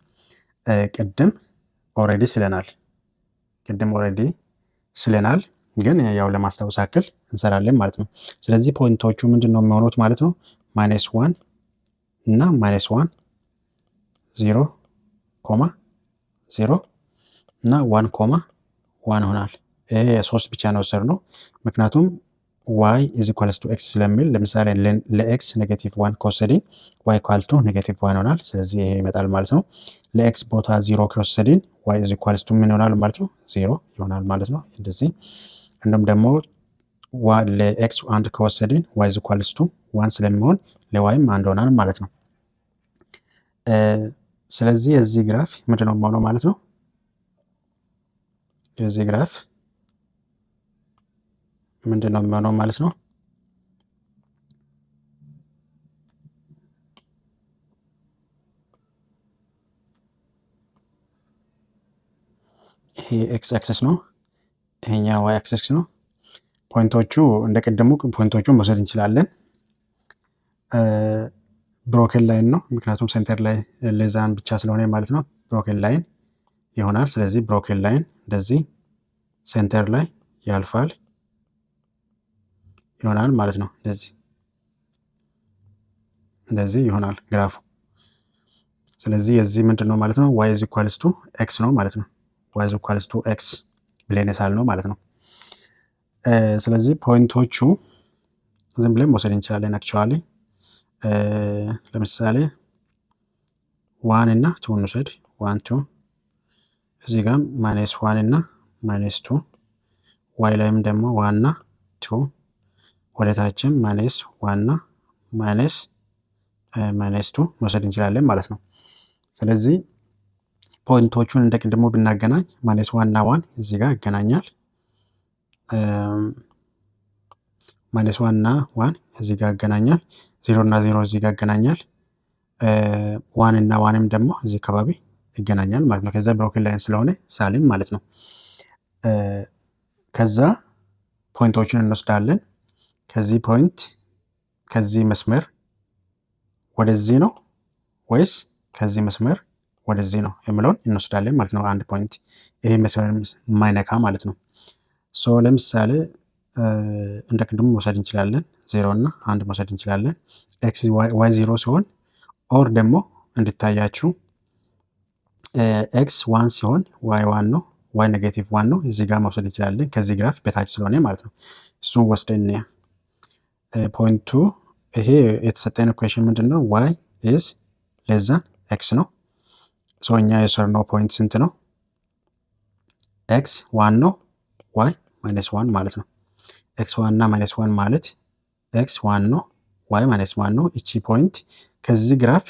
ቅድም ኦልሬዲ ስለናል ግን ያው ለማስታወስ ያክል እንሰራለን ማለት ነው። ስለዚህ ፖይንቶቹ ምንድነው የሚሆኑት ማለት ነው? -1 እና -1 0 ኮማ 0 እና 1 ኮማ 1 ይሆናል። ይሄ ሶስት ብቻ ነው ወሰድነው ምክንያቱም y is equals to x ስለሚል ለምሳሌ ለx -1 ከወሰድን y equal to -1 ይሆናል። ስለዚህ ይሄ ይመጣል ማለት ነው። ለx ቦታ 0 ከወሰድን y is equals to ምን ይሆናል ማለት ነው? 0 ይሆናል ማለት ነው። እንደዚህ እንደውም ደግሞ ለx 1 ከወሰድን y is equals to 1 ስለሚሆን ለyም 1 ይሆናል ማለት ነው። ስለዚህ የዚህ ግራፍ ምንድነው የሚሆነው ማለት ነው? የዚህ ግራፍ ምንድነው የሚሆነው ማለት ነው? ይሄ ኤክስ አክሲስ ነው፣ ይሄኛው ዋይ አክሲስ ነው። ፖይንቶቹ እንደቀደሙ ፖይንቶቹን መውሰድ እንችላለን። ብሮከን ላይን ነው ምክንያቱም ሴንተር ላይ ሌዛን ብቻ ስለሆነ ማለት ነው። ብሮከን ላይን ይሆናል። ስለዚህ ብሮከን ላይን እንደዚህ ሴንተር ላይ ያልፋል ይሆናል ማለት ነው። እንደዚህ ይሆናል ግራፉ። ስለዚህ የዚህ ምንድን ነው ማለት ነው y is equals to x ነው ማለት ነው። y is equals to x ብለን ሳል ነው ማለት ነው። ስለዚህ ፖይንቶቹ ዝም ብለን መውሰድ እንችላለን። አክቹዋሊ ለምሳሌ 1 እና 2 እንውሰድ። 1 2 እዚህ ጋር -1 እና -2 y ላይም ደግሞ 1 እና 2 ወደታችም -1 እና -2 መውሰድ እንችላለን ማለት ነው። ስለዚህ ፖይንቶቹን እንደ ቅድሙ ብናገናኝ -1 እና 1 እዚህ ጋር ይገናኛል። -1 እና 1 እዚህ ጋር ይገናኛል። 0 እና 0 እዚህ ጋር ይገናኛል። 1 እና 1ም ደግሞ እዚህ አካባቢ ይገናኛል ማለት ነው። ከዛ ብሮክን ላይን ስለሆነ ሳልን ማለት ነው። ከዛ ፖይንቶቹን እንወስዳለን። ከዚህ ፖይንት ከዚህ መስመር ወደዚህ ነው ወይስ ከዚህ መስመር ወደዚህ ነው የሚለውን እንወስዳለን ማለት ነው። አንድ ፖይንት ይሄ መስመር የማይነካ ማለት ነው። ሶ ለምሳሌ እንደ ቅድሙ መውሰድ እንችላለን። 0 እና 1 መውሰድ እንችላለን። x y 0 ሲሆን ኦር ደግሞ እንድታያችሁ x 1 ሲሆን y 1 ነው፣ y -1 ነው። እዚህ ጋር መውሰድ እንችላለን ከዚህ ግራፍ በታች ስለሆነ ማለት ነው። እሱን ወስደን ፖይንቱ ይሄ የተሰጠን ኢኩዌሽን ምንድነው? y is less than x ነው። ሶ እኛ የሰራነው ፖይንት ስንት ነው? x 1 ነው፣ y -1 ማለት ነው። x 1 እና -1 ማለት x 1 ነው፣ y -1 ነው። እቺ ፖይንት ከዚህ ግራፍ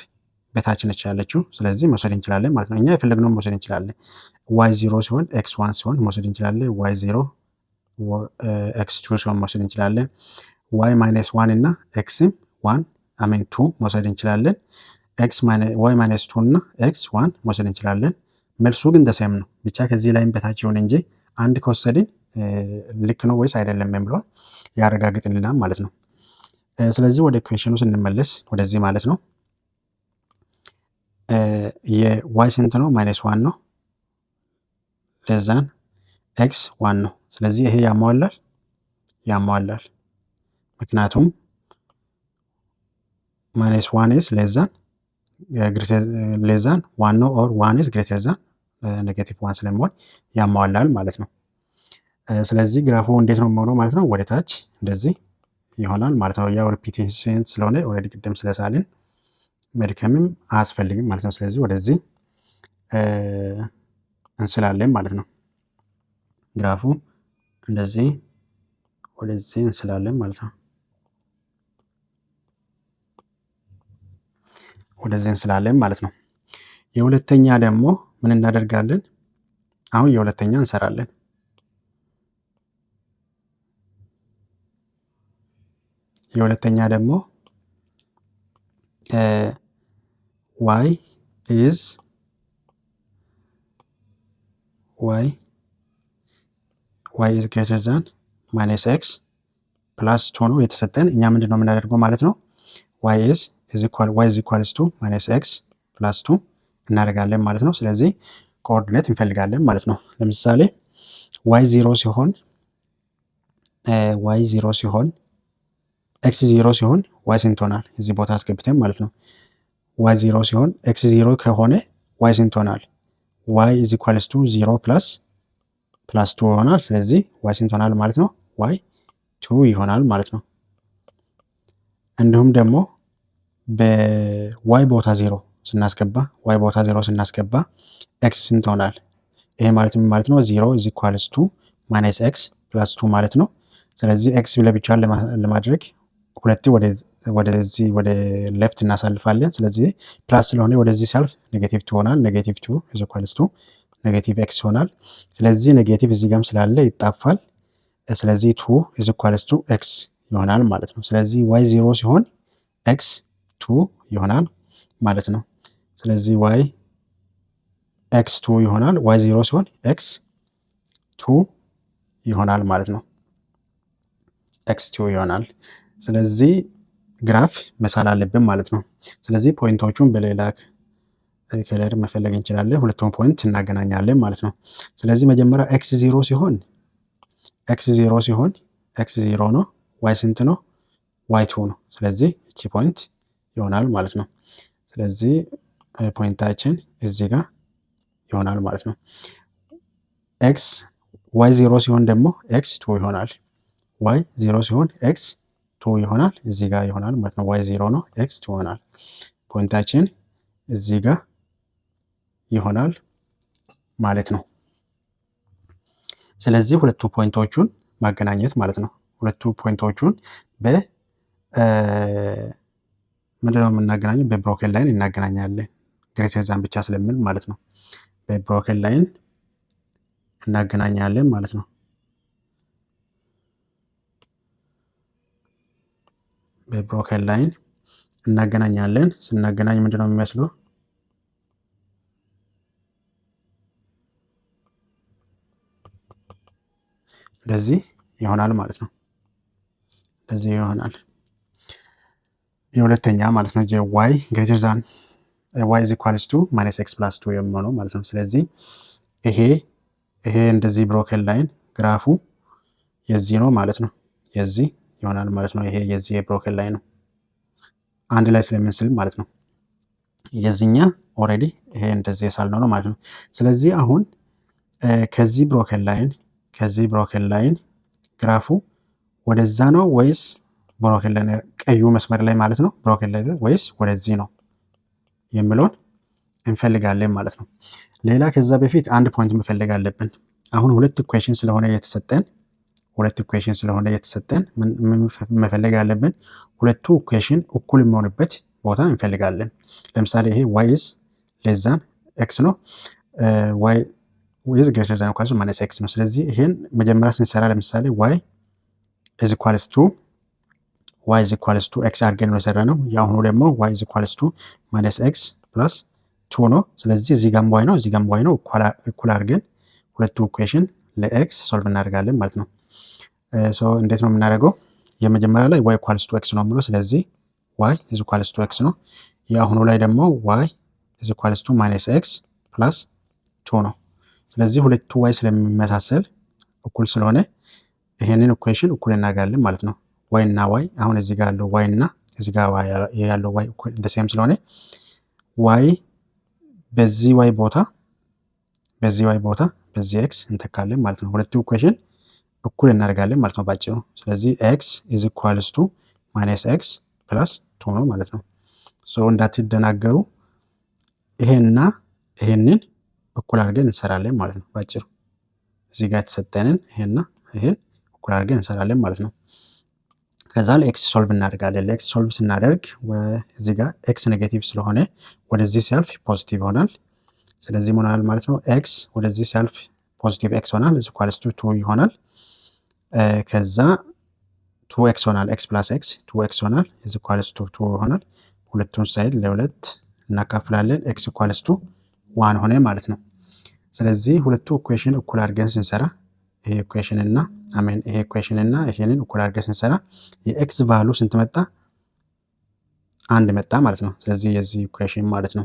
በታች ነች ያለችው። ስለዚህ መውሰድ እንችላለን ማለት ነው። እኛ የፈለግነውን መውሰድ እንችላለን። y 0 ሲሆን x 1 ሲሆን መውሰድ እንችላለን። y 0 x 2 ሲሆን መውሰድ እንችላለን። y -1 እና x 1 2 መውሰድ እንችላለን። y -2 እና x 1 መውሰድ እንችላለን። መልሱ ግን ደሴም ነው። ብቻ ከዚህ ላይም በታች ይሁን እንጂ አንድ ከወሰድን ልክ ነው ወይስ አይደለም የሚለውን ያረጋግጥልናል ማለት ነው። ስለዚህ ወደ ኢኩዌሽኑ ስንመለስ ወደዚህ ማለት ነው የy ስንት ነው? -1 ነው። ለዛን x 1 ነው። ስለዚህ ይሄ ያሟላል። ምክንያቱም -1 is less than 1 ነው or 1 is greater than -1 ስለሚሆን ያሟላል ማለት ነው። ስለዚህ ግራፉ እንዴት ነው የሚሆነው ማለት ነው? ወደ ታች እንደዚህ ይሆናል ማለት ነው። ያው ሪፒቴሽን ስለሆነ ኦልሬዲ ቅድም ስለሳልን መድከምም አያስፈልግም ማለት ነው። ስለዚህ ወደዚህ እንስላለን ማለት ነው። ግራፉ እንደዚህ ወደዚህ እንስላለን ማለት ነው። ወደዚህ እንስላለን ማለት ነው። የሁለተኛ ደግሞ ምን እናደርጋለን? አሁን የሁለተኛ እንሰራለን። የሁለተኛ ደግሞ y is greater than -x + 2 ነው የተሰጠን። እኛ ምንድን ነው የምናደርገው ማለት ነው? y is equals to -x + 2 እናደርጋለን ማለት ነው። ስለዚህ ኮኦርዲኔት እንፈልጋለን ማለት ነው። ለምሳሌ y 0 ሲሆን x 0 ሲሆን y ስንት ሆናል? እዚህ ቦታ አስገብተን ማለት ነው። y 0 ሲሆን x 0 ከሆነ y ስንት ሆናል? y is equals to 0 plus 2 ይሆናል። ስለዚህ y ስንት ሆናል ማለት ነው? y 2 ይሆናል ማለት ነው። እንዲሁም ደግሞ በy ቦታ 0 ስናስገባ x ስንት ሆናል? ይሄ ማለት ምን ማለት ነው? 0 is equals to -x + 2 ማለት ነው። ስለዚህ x ለብቻዋን ለማድረግ ሁለቴ ወደዚህ ወደ ሌፍት እናሳልፋለን። ስለዚህ ፕላስ ስለሆነ ወደዚህ ሲያልፍ -2 ይሆናል። -2 is equals to -x ይሆናል። ስለዚህ ኔጌቲቭ እዚህ ጋርም ስላለ ይጣፋል። ስለዚህ 2 is equals to x ይሆናል ማለት ነው። ስለዚህ y 0 ሲሆን x 2 ይሆናል ማለት ነው። ስለዚህ y x 2 ይሆናል። y 0 ሲሆን x 2 ይሆናል ማለት ነው። x 2 ይሆናል። ስለዚህ ግራፍ መሳል አለብን ማለት ነው። ስለዚህ ፖይንቶቹን በሌላ ከለር መፈለግ እንችላለን። ሁለቱም ፖይንት እናገናኛለን ማለት ነው። ስለዚህ መጀመሪያ x 0 ሲሆን x 0 ነው። y ስንት ነው? y 2 ነው። ስለዚህ እቺ ፖይንት ይሆናል ማለት ነው። ስለዚህ ፖይንታችን እዚህ ጋር ይሆናል ማለት ነው። ኤክስ ዋይ 0 ሲሆን ደግሞ ኤክስ 2 ይሆናል። ዋይ 0 ሲሆን ኤክስ 2 ይሆናል። እዚህ ጋር ይሆናል ማለት ነው። ዋይ 0 ነው፣ ኤክስ 2 ይሆናል። ፖይንታችን እዚህ ጋር ይሆናል ማለት ነው። ስለዚህ ሁለቱ ፖይንቶቹን ማገናኘት ማለት ነው። ሁለቱ ፖይንቶቹን ምንድነው የምናገናኘው? በብሮኬን ላይን እናገናኛለን። ግሬተር ዛን ብቻ ስለሚል ማለት ነው። በብሮኬን ላይን እናገናኛለን ማለት ነው። በብሮኬን ላይን እናገናኛለን። ስናገናኝ ምንድነው የሚመስለው? እንደዚህ ይሆናል ማለት ነው። እንደዚህ ይሆናል። የሁለተኛ ማለት ነው ዋይ ግሬተር ዛን ዋይ ኢዝ ኢኳልስ ቱ ማይነስ ኤክስ ፕላስ 2 የሚሆነው ማለት ነው። ስለዚህ ይሄ እንደዚህ ብሮኬን ላይን ግራፉ የዚህ ነው ማለት ነው። የዚህ ይሆናል ማለት ነው። ይሄ የዚህ የብሮኬን ላይን ነው አንድ ላይ ስለምንስል ማለት ነው። የዚህኛ ኦልሬዲ ይሄ እንደዚህ የሳልነው ነው ማለት ነው። ስለዚህ አሁን ከዚህ ብሮኬን ላይን ግራፉ ወደዛ ነው ወይስ ብሮኬን ላይን ቀዩ መስመር ላይ ማለት ነው ብሮኬን ላይን ወይስ ወደዚህ ነው የሚለውን እንፈልጋለን ማለት ነው። ሌላ ከዛ በፊት አንድ ፖይንት መፈለግ አለብን። አሁን ሁለት ኢኩዌሽን ስለሆነ የተሰጠን መፈለግ አለብን። ሁለቱ ኢኩዌሽን እኩል የሚሆንበት ቦታ እንፈልጋለን። ለምሳሌ ይሄ ዋይ ኢዝ ሌስ ዛን ኤክስ ነው፣ ዋይ ኢዝ ግሬተር ዛን ኢኳልስ ማይነስ ኤክስ ነው። ስለዚህ ይሄን መጀመሪያ ስንሰራ ለምሳሌ ዋይ ኢዝ ኢኳልስ ቱ ኤክስ አድርገን ነው የሰራ ነው። የአሁኑ ደግሞ ዋይ ኢዝ ኢኳልስ ቱ ማይነስ ኤክስ ፕላስ 2 ነው። ስለዚህ እዚህ ጋም ዋይ ነው፣ እዚህ ጋም ዋይ ነው። እኩል አድርገን ሁለቱ ኢኩዌሽን ለኤክስ ሶልቭ እናደርጋለን ማለት ነው። እንዴት ነው የምናደርገው? የመጀመሪያ ላይ ዋይ ኢኳልስ ቱ ኤክስ ነው ብሎ፣ ስለዚህ ዋይ ኢዝ ኢኳልስ ቱ ኤክስ ነው። የአሁኑ ላይ ደግሞ ዋይ ኢዝ ኢኳልስ ቱ ማይነስ ኤክስ ፕላስ 2 ነው። ስለዚህ ሁለቱ ዋይ ስለሚመሳሰል እኩል ስለሆነ ይሄንን ኢኩዌሽን እኩል እናደርጋለን ማለት ነው። ዋይ እና ዋይ አሁን እዚህ ጋር ያለው ዋይ እና እዚህ ጋር ያለው ዋይ the same ስለሆነ ዋይ በዚህ ዋይ ቦታ በዚህ ኤክስ እንተካለን ማለት ነው። ሁለቱ ኢኩዌሽን እኩል እናደርጋለን ማለት ነው ባጭሩ። ስለዚህ ኤክስ ኢዝ ኢኳልስ ቱ ማይነስ ኤክስ ፕላስ 2 ነው ማለት ነው። እንዳትደናገሩ ይሄንና ይሄንን እኩል አድርገን እንሰራለን ማለት ነው ባጭሩ። እዚህ ጋር የተሰጠንን ይሄንና ይሄን እኩል አድርገን እንሰራለን ማለት ነው። ከዛ ለኤክስ ሶልቭ እናደርጋለን። ለኤክስ ሶልቭ ስናደርግ እዚህ ጋር ኤክስ ኔጌቲቭ ስለሆነ ወደዚህ ሲያልፍ ፖዚቲቭ ይሆናል። ስለዚህ ምን ይሆናል ማለት ነው? ኤክስ ወደዚህ ሲያልፍ ፖዚቲቭ ኤክስ ይሆናል፣ ኢዝ ኢኳልስ ቱ 2 ይሆናል። ከዛ 2x ይሆናል፣ ኤክስ ፕላስ ኤክስ 2x ይሆናል፣ ኢዝ ኢኳልስ ቱ 2 ይሆናል። ሁለቱን ሳይድ ለሁለት እናካፍላለን፣ ኤክስ ኢኳልስ ቱ 1 ሆነ ማለት ነው። ስለዚህ ሁለቱ ኢኩዌሽን እኩል አድርገን ስንሰራ ይሄ ኢኩዌሽን እና ይሄንን እኩል አድርገን ስንሰራ የኤክስ ቫሉ ስንት መጣ? 1 መጣ ማለት ነው። ስለዚህ የዚህ ኢኩዌሽን ማለት ነው።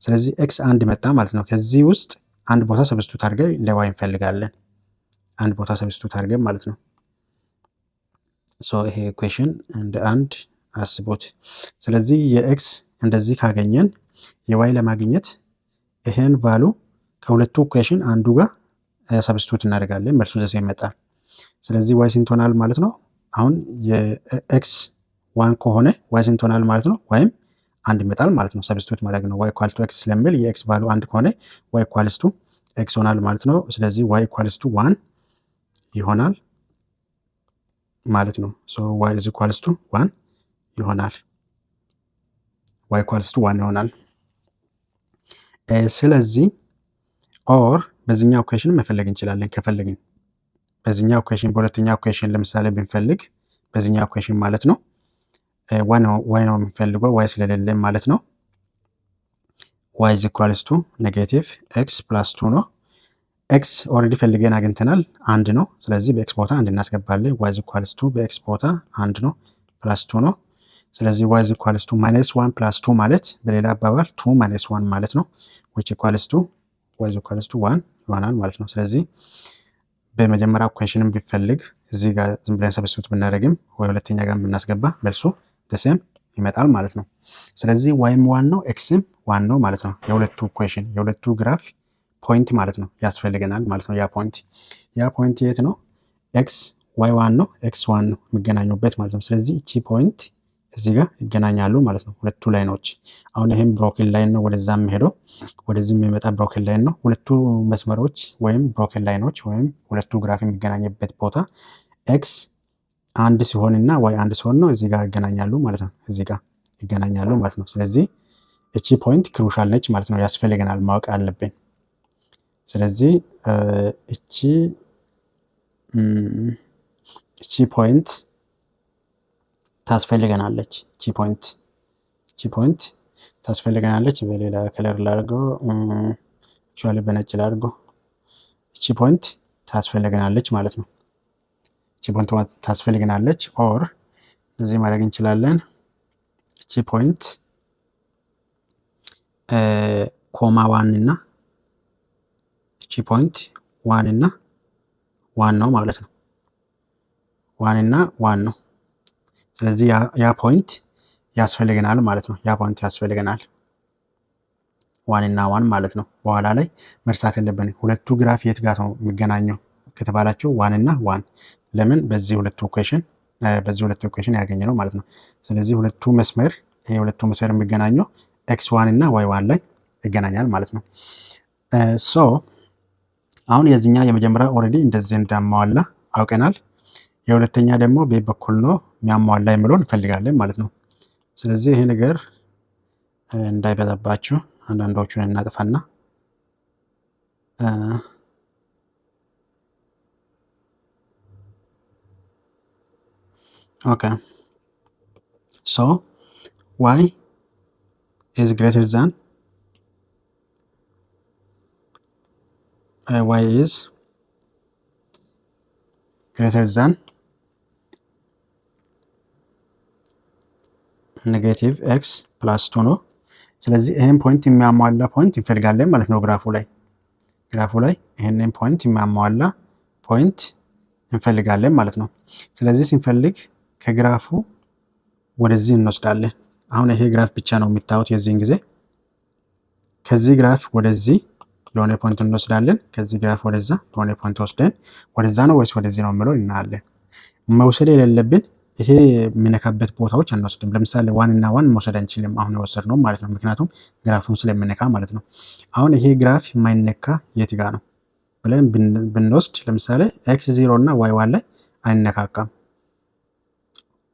ስለዚህ ኤክስ 1 መጣ ማለት ነው። ከዚህ ውስጥ አንድ ቦታ ሰብስቲቱት አድርገን ለዋይ እንፈልጋለን። አንድ ቦታ ሰብስቲቱት አድርገን ማለት ነው። ይሄ ኢኩዌሽን እንደ አንድ አስቡት። ስለዚህ የኤክስ እንደዚህ ካገኘን የዋይ ለማግኘት ይሄን ቫሉ ከሁለቱ ኢኩዌሽን አንዱ ጋር ሰብስቲቱት እናደርጋለን። መልሱ ዘሴ ይመጣል። ስለዚህ ዋይ ስንት ሆናል ማለት ነው? አሁን የኤክስ 1 ከሆነ ዋይ ስንት ሆናል ማለት ነው? ዋይም 1 ይመጣል ማለት ነው። ሰብስቲቱት ማድረግ ነው። ዋይ ኢኳል ቱ ኤክስ ስለሚል የኤክስ ቫሉ 1 ከሆነ ዋይ ኢኳልስ ቱ ኤክስ ሆናል ማለት ነው። ስለዚህ ዋይ ኢኳልስ ቱ 1 ይሆናል ማለት ነው። ዋይ ኢዝ ኢኳልስ ቱ 1 ይሆናል። ዋይ ኢኳልስ ቱ 1 ይሆናል። ስለዚህ ኦር በዚህኛው ኢኩዌሽን መፈለግ እንችላለን ከፈለግን። በዚህኛው ኢኩዌሽን በሁለተኛው ኢኩዌሽን ለምሳሌ ብንፈልግ በዚህኛው ኢኩዌሽን ማለት ነው ዋይ ነው የምንፈልገው ዋይ ስለሌለ ማለት ነው። ዋይ ኢዝ ኢኳልስ ቱ ኔጌቲቭ ኤክስ ፕላስ 2 ነው። ኤክስ ኦልሬዲ ፈልገን አግኝተናል 1 ነው። ስለዚህ በኤክስ ቦታ 1 እናስገባለን። ዋይ ኢዝ ኢኳልስ ቱ በኤክስ ቦታ 1 ነው ፕላስ 2 ነው። ስለዚህ ዋይ ኢዝ ኢኳልስ ቱ ማይነስ 1 ፕላስ 2 ማለት በሌላ አባባል 2 ማይነስ 1 ማለት ነው። which equals to y is equals to 1 ይሆናል ማለት ነው። ስለዚህ በመጀመሪያ ኢኩዌሽንን ቢፈልግ እዚህ ጋር ዝም ብለን ሰብስቲቱት ብናደርግም ወይ ሁለተኛ ጋር ብናስገባ መልሱ the same ይመጣል ማለት ነው። ስለዚህ ዋይም ዋን ነው ኤክስም ዋን ነው ማለት ነው። የሁለቱ ኢኩዌሽን የሁለቱ ግራፍ ፖይንት ማለት ነው ያስፈልገናል ማለት ነው። ያ ፖይንት የት ነው? ኤክስ ዋይ ዋን ነው ኤክስ ዋን ነው የሚገናኙበት ማለት ነው። ስለዚህ እቺ ፖይንት እዚህ ጋር ይገናኛሉ ማለት ነው ሁለቱ ላይኖች። አሁን ይሄም ብሮኬን ላይን ነው ወደዛ የሚሄደው ወደዚህም የሚመጣ ብሮኬን ላይን ነው። ሁለቱ መስመሮች ወይም ብሮኬን ላይኖች ወይም ሁለቱ ግራፍ የሚገናኝበት ቦታ ኤክስ አንድ ሲሆንና ዋይ አንድ ሲሆን ነው እዚህ ጋር ይገናኛሉ ማለት ነው። እዚህ ጋር ይገናኛሉ ማለት ነው። ስለዚህ እቺ ፖይንት ክሩሻል ነች ማለት ነው። ያስፈልገናል ማወቅ አለብን። ስለዚህ እቺ ፖይንት ታስፈልገናለች። እቺ ፖይንት ታስፈልገናለች። በሌላ ከለር ላድርገው፣ አክቹዋሊ በነጭ ላድርገው። እቺ ፖይንት ታስፈልገናለች ማለት ነው። እቺ ፖይንት ታስፈልገናለች። ኦር እዚህ ማድረግ እንችላለን። እቺ ፖይንት ኮማ ዋን እና እቺ ፖይንት ዋን እና ዋን ነው ማለት ነው። ዋን እና ዋን ነው። ስለዚህ ያ ፖይንት ያስፈልገናል ማለት ነው። ያ ፖይንት ያስፈልገናል ዋን እና ዋን ማለት ነው። በኋላ ላይ መርሳት የለብን ሁለቱ ግራፍ የት ጋር ነው የሚገናኘው ከተባላችሁ ዋን እና ዋን። ለምን? በዚህ ሁለቱ ኢኩዌሽን ያገኘ ነው ማለት ነው። ስለዚህ ሁለቱ መስመር የሚገናኘው ኤክስ ዋን እና ዋይ ዋን ላይ ይገናኛል ማለት ነው። ሶ አሁን የዚህኛ የመጀመሪያ ኦልሬዲ እንደዚህ እንዳሟላ አውቀናል። የሁለተኛ ደግሞ ቤት በኩል ነው የሚያሟላ የሚለውን እንፈልጋለን ማለት ነው። ስለዚህ ይሄ ነገር እንዳይበዛባችሁ አንዳንዶቹን እናጥፋና ኦኬ ሶ ዋይ is greater than y is greater than ኔጌቲቭ ኤክስ ፕላስ 2 ነው። ስለዚህ ይህን ፖይንት የሚያሟላ ፖይንት እንፈልጋለን ማለት ነው። ግራፉ ላይ ይህንን ፖይንት የሚያሟላ ፖይንት እንፈልጋለን ማለት ነው። ስለዚህ ስንፈልግ ከግራፉ ወደዚህ እንወስዳለን። አሁን ይሄ ግራፍ ብቻ ነው የሚታዩት የዚህን ጊዜ ከዚህ ግራፍ ወደዚህ የሆነ ፖይንት እንወስዳለን። ከዚህ ግራፍ ወደዛ የሆነ ፖይንት ወስደን ወደዛ ነው ወይስ ወደዚህ ነው የሚለው እናያለን። መውሰድ የሌለብን ይሄ የሚነካበት ቦታዎች አንወስድም። ለምሳሌ ዋን እና ዋን መውሰድ አንችልም አሁን የወሰድነው ማለት ነው። ምክንያቱም ግራፉን ስለሚነካ ማለት ነው። አሁን ይሄ ግራፍ የማይነካ የት ጋር ነው ብለን ብንወስድ ለምሳሌ ኤክስ 0 እና ዋይ ዋን ላይ አይነካካም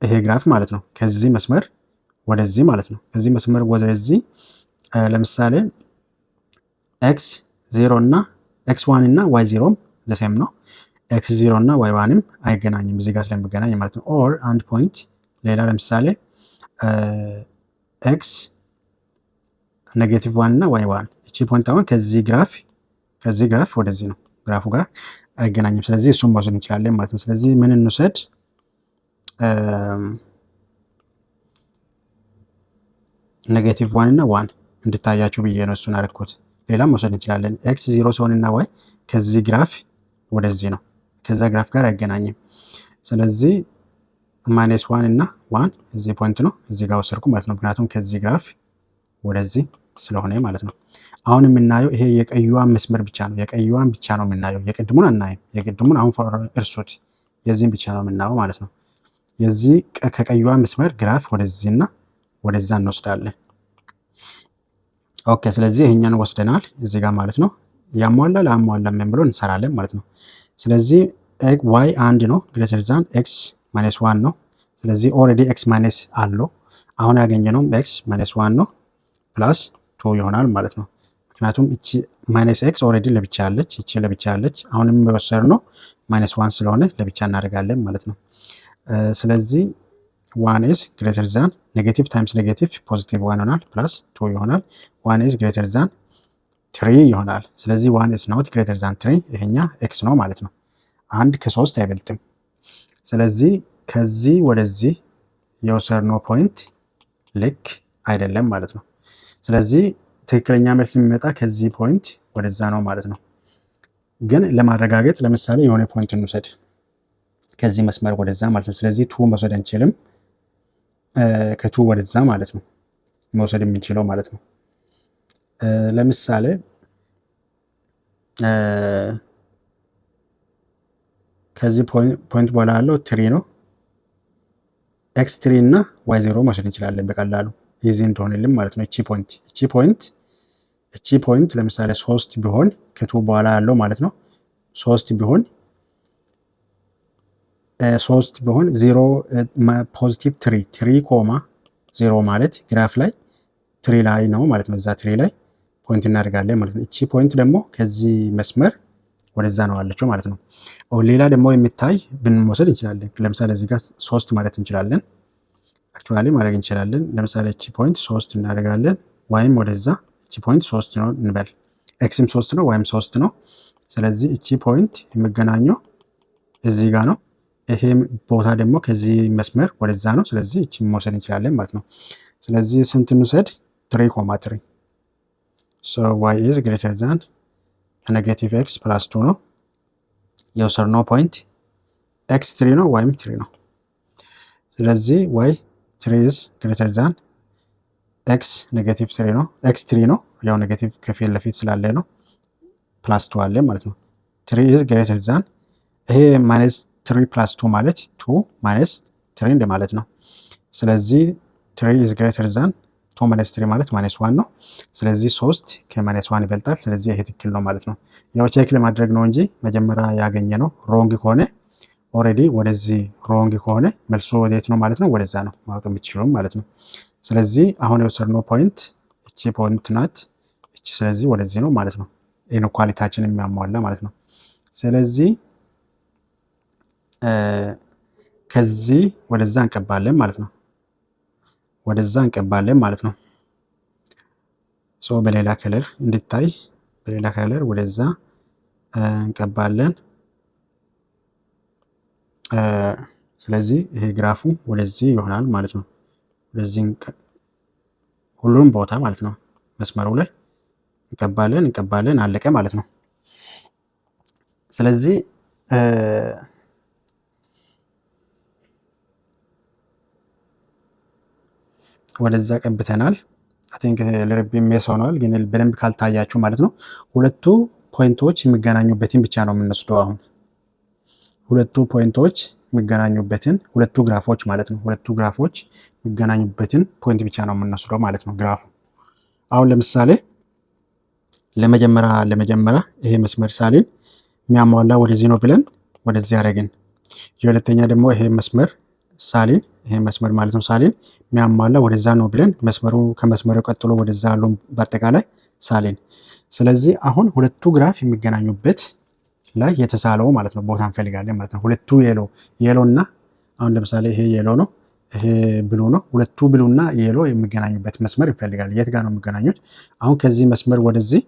ይሄ ግራፍ ማለት ነው። ከዚህ መስመር ወደዚህ ማለት ነው። ከዚህ መስመር ወደዚህ ለምሳሌ ኤክስ 0 እና ኤክስ 1 እና ዋይ 0 ዘሴም ነው። ኤክስ 0 እና ዋይ 1ም አይገናኝም እዚህ ጋር ስለሚገናኝ ማለት ነው። ኦር አንድ ፖይንት ሌላ ለምሳሌ ኤክስ ኔጌቲቭ 1 እና ዋይ 1 እቺ ፖይንት አሁን ከዚህ ግራፍ ወደዚህ ነው ግራፉ ጋር አይገናኝም። ስለዚህ እሱን መውሰድ እንችላለን ማለት ነው። ስለዚህ ምን እንውሰድ? ኔጌቲቭ 1 እና 1 እንድታያችሁ ብዬ ነው እሱን አደረኩት። ሌላም መውሰድ እንችላለን። ኤክስ 0 ሲሆን እና ዋይ ከዚህ ግራፍ ወደዚህ ነው ከዛ ግራፍ ጋር አይገናኝም። ስለዚህ -1 እና 1 እዚህ ፖይንት ነው እዚህ ጋር ወሰድኩ ማለት ነው። ምክንያቱም ከዚህ ግራፍ ወደዚህ ስለሆነ ማለት ነው። አሁን የምናየው ይሄ የቀዩዋን መስመር ብቻ ነው። የቀዩዋን ብቻ ነው የምናየው። የቅድሙን አናይም። የቅድሙን አሁን እርሱት። የዚህን ብቻ ነው የምናየው ማለት ነው። የዚህ ከቀዩዋ መስመር ግራፍ ወደዚህና ወደዛ እንወስዳለን። ኦኬ ስለዚህ ይሄኛን ወስደናል እዚህ ጋር ማለት ነው። ያሟላል አሟላም የሚለው እንሰራለን ማለት ነው። ስለዚህ ዋይ አንድ ነው ግሬተር ዛን ኤክስ ማይነስ 1 ነው። ስለዚህ ኦልሬዲ ኤክስ ማይነስ አለው። አሁን ያገኘነው ኤክስ ማይነስ 1 ነው ፕላስ 2 ይሆናል ማለት ነው። ምክንያቱም እቺ ማይነስ ኤክስ ኦልሬዲ ለብቻ አለች፣ እቺ ለብቻ አለች። አሁንም የወሰድነው ማይነስ 1 ስለሆነ ለብቻ እናደርጋለን ማለት ነው። ስለዚህ 1 is greater than ኔጌቲቭ ታይምስ ኔጌቲቭ ፖዚቲቭ 1 ይሆናል ፕላስ 2 ይሆናል። 1 is greater than 3 ይሆናል። ስለዚህ 1 is not greater than 3 ይሄኛ ኤክስ ነው ማለት ነው። አንድ ከ3 አይበልጥም። ስለዚህ ከዚህ ወደዚህ የወሰድነው ፖይንት ልክ አይደለም ማለት ነው። ስለዚህ ትክክለኛ መልስ የሚመጣ ከዚህ ፖይንት ወደዛ ነው ማለት ነው። ግን ለማረጋገጥ ለምሳሌ የሆነ ፖይንት እንውሰድ ከዚህ መስመር ወደዛ ማለት ነው። ስለዚህ 2 መውሰድ አንችልም። ከቱ ወደዛ ማለት ነው መውሰድ የምንችለው ማለት ነው። ለምሳሌ ከዚህ ፖይንት በኋላ ያለው ትሪ ነው። ኤክስ ትሪ እና ዋይ ዜሮ መውሰድ እንችላለን በቀላሉ የዚህ እንደሆነልን ማለት ነው። እቺ ፖይንት ለምሳሌ 3 ቢሆን ከቱ በኋላ ያለው ማለት ነው 3 ቢሆን 0 ፖዚቲቭ ትሪ ኮማ 0 ማለት ግራፍ ላይ ትሪ ላይ ነው ማለት ነው። እዛ ትሪ ላይ ፖይንት እናደርጋለን ማለት ነው። እቺ ፖይንት ደግሞ ከዚህ መስመር ወደዛ ነው አለችው ማለት ነው። ሌላ ደግሞ የሚታይ ብንወስድ እንችላለን። ለምሳሌ እዚህ ጋር 3 ማለት እንችላለን። አክቹዋሊ ማድረግ እንችላለን። ለምሳሌ እቺ ፖይንት 3 እናደርጋለን። ዋይም ወደዛ እቺ ፖይንት 3 ነው እንበል። ኤክስም 3 ነው ዋይም 3 ነው። ስለዚህ እቺ ፖይንት የሚገናኘው እዚህ ጋር ነው። ይሄ ቦታ ደግሞ ከዚህ መስመር ወደዛ ነው። ስለዚህ እቺ መውሰድ እንችላለን ማለት ነው። ስለዚህ ስንት እንውሰድ? 3.3 ሶ ዋይ ኢዝ ግሬተር ዛን ኔጌቲቭ ኤክስ ፕላስ 2 ነው። የወሰድነው ፖይንት ኤክስ 3 ነው ዋይም 3 ነው። ስለዚህ ዋይ 3 ኢዝ ግሬተር ዛን ኤክስ ኔጌቲቭ 3 ነው። ኤክስ 3 ነው ያው ኔጌቲቭ ከፊት ለፊት ስላለ ነው ፕላስ 2 አለ ማለት ነው። 3 ኢዝ ግሬተር ዛን ይሄ ማይነስ 3 ፕላስ 2 ማለት 2 ማይነስ 3 እንደማለት ነው። ስለዚህ 3 ኢዝ ግሬተር ዛን 2 ማይነስ 3 ማለት ማይነስ 1 ነው። ስለዚህ 3 ከማይነስ 1 ይበልጣል። ስለዚህ ይሄ ትክክል ነው ማለት ነው። ያው ቼክ ለማድረግ ነው እንጂ መጀመሪያ ያገኘ ነው ሮንግ ከሆነ ኦልሬዲ ወደዚህ ሮንግ ከሆነ መልሶ ወዴት ነው ማለት ነው? ወደዛ ነው ማወቅ የምትችሉም ማለት ነው። ስለዚህ አሁን የወሰድነው ፖይንት እቺ ፖይንት ናት። እቺ ስለዚህ ወደዚህ ነው ማለት ነው። ኢንኳሊቲያችንን የሚያሟላ ማለት ነው። ስለዚህ ከዚህ ወደዛ እንቀባለን ማለት ነው። ወደዛ እንቀባለን ማለት ነው። ሶ በሌላ ከለር እንድታይ በሌላ ከለር ወደዛ እንቀባለን። ስለዚህ ይሄ ግራፉ ወደዚህ ይሆናል ማለት ነው። ወደዚህ ሁሉም ቦታ ማለት ነው መስመሩ ላይ እንቀባለን አለቀ ማለት ነው። ስለዚህ ወደዛ ቀብተናል። አይ ቲንክ ለረብ ሜስ ሆኗል፣ ግን በደንብ ካልታያችሁ ማለት ነው። ሁለቱ ፖይንቶች የሚገናኙበትን ብቻ ነው የምንወስደው። አሁን ሁለቱ ፖይንቶች የሚገናኙበትን ሁለቱ ግራፎች ማለት ነው። ሁለቱ ግራፎች የሚገናኙበትን ፖይንት ብቻ ነው የምንወስደው ማለት ነው ግራፉ። አሁን ለምሳሌ ለመጀመሪያ ይሄ መስመር ሳሊን የሚያሟላ ወደዚህ ነው ብለን ወደዚህ አደረግን። የሁለተኛ ደግሞ ይሄ መስመር ሳሊን ይሄ መስመር ማለት ነው ሳሊን የሚያሟላ ወደዛ ነው ብለን መስመሩ ከመስመሩ ቀጥሎ ወደዛ ያለው በአጠቃላይ ሳሊን። ስለዚህ አሁን ሁለቱ ግራፍ የሚገናኙበት ላይ የተሳለው ማለት ነው ቦታ እንፈልጋለን ማለት ነው። ሁለቱ የሎ እና አሁን ለምሳሌ ይሄ የሎ ነው፣ ይሄ ብሉ ነው። ሁለቱ ብሉ እና የሎ የሚገናኙበት መስመር እንፈልጋለን። የት ጋር ነው የሚገናኙት? አሁን ከዚህ መስመር ወደዚህ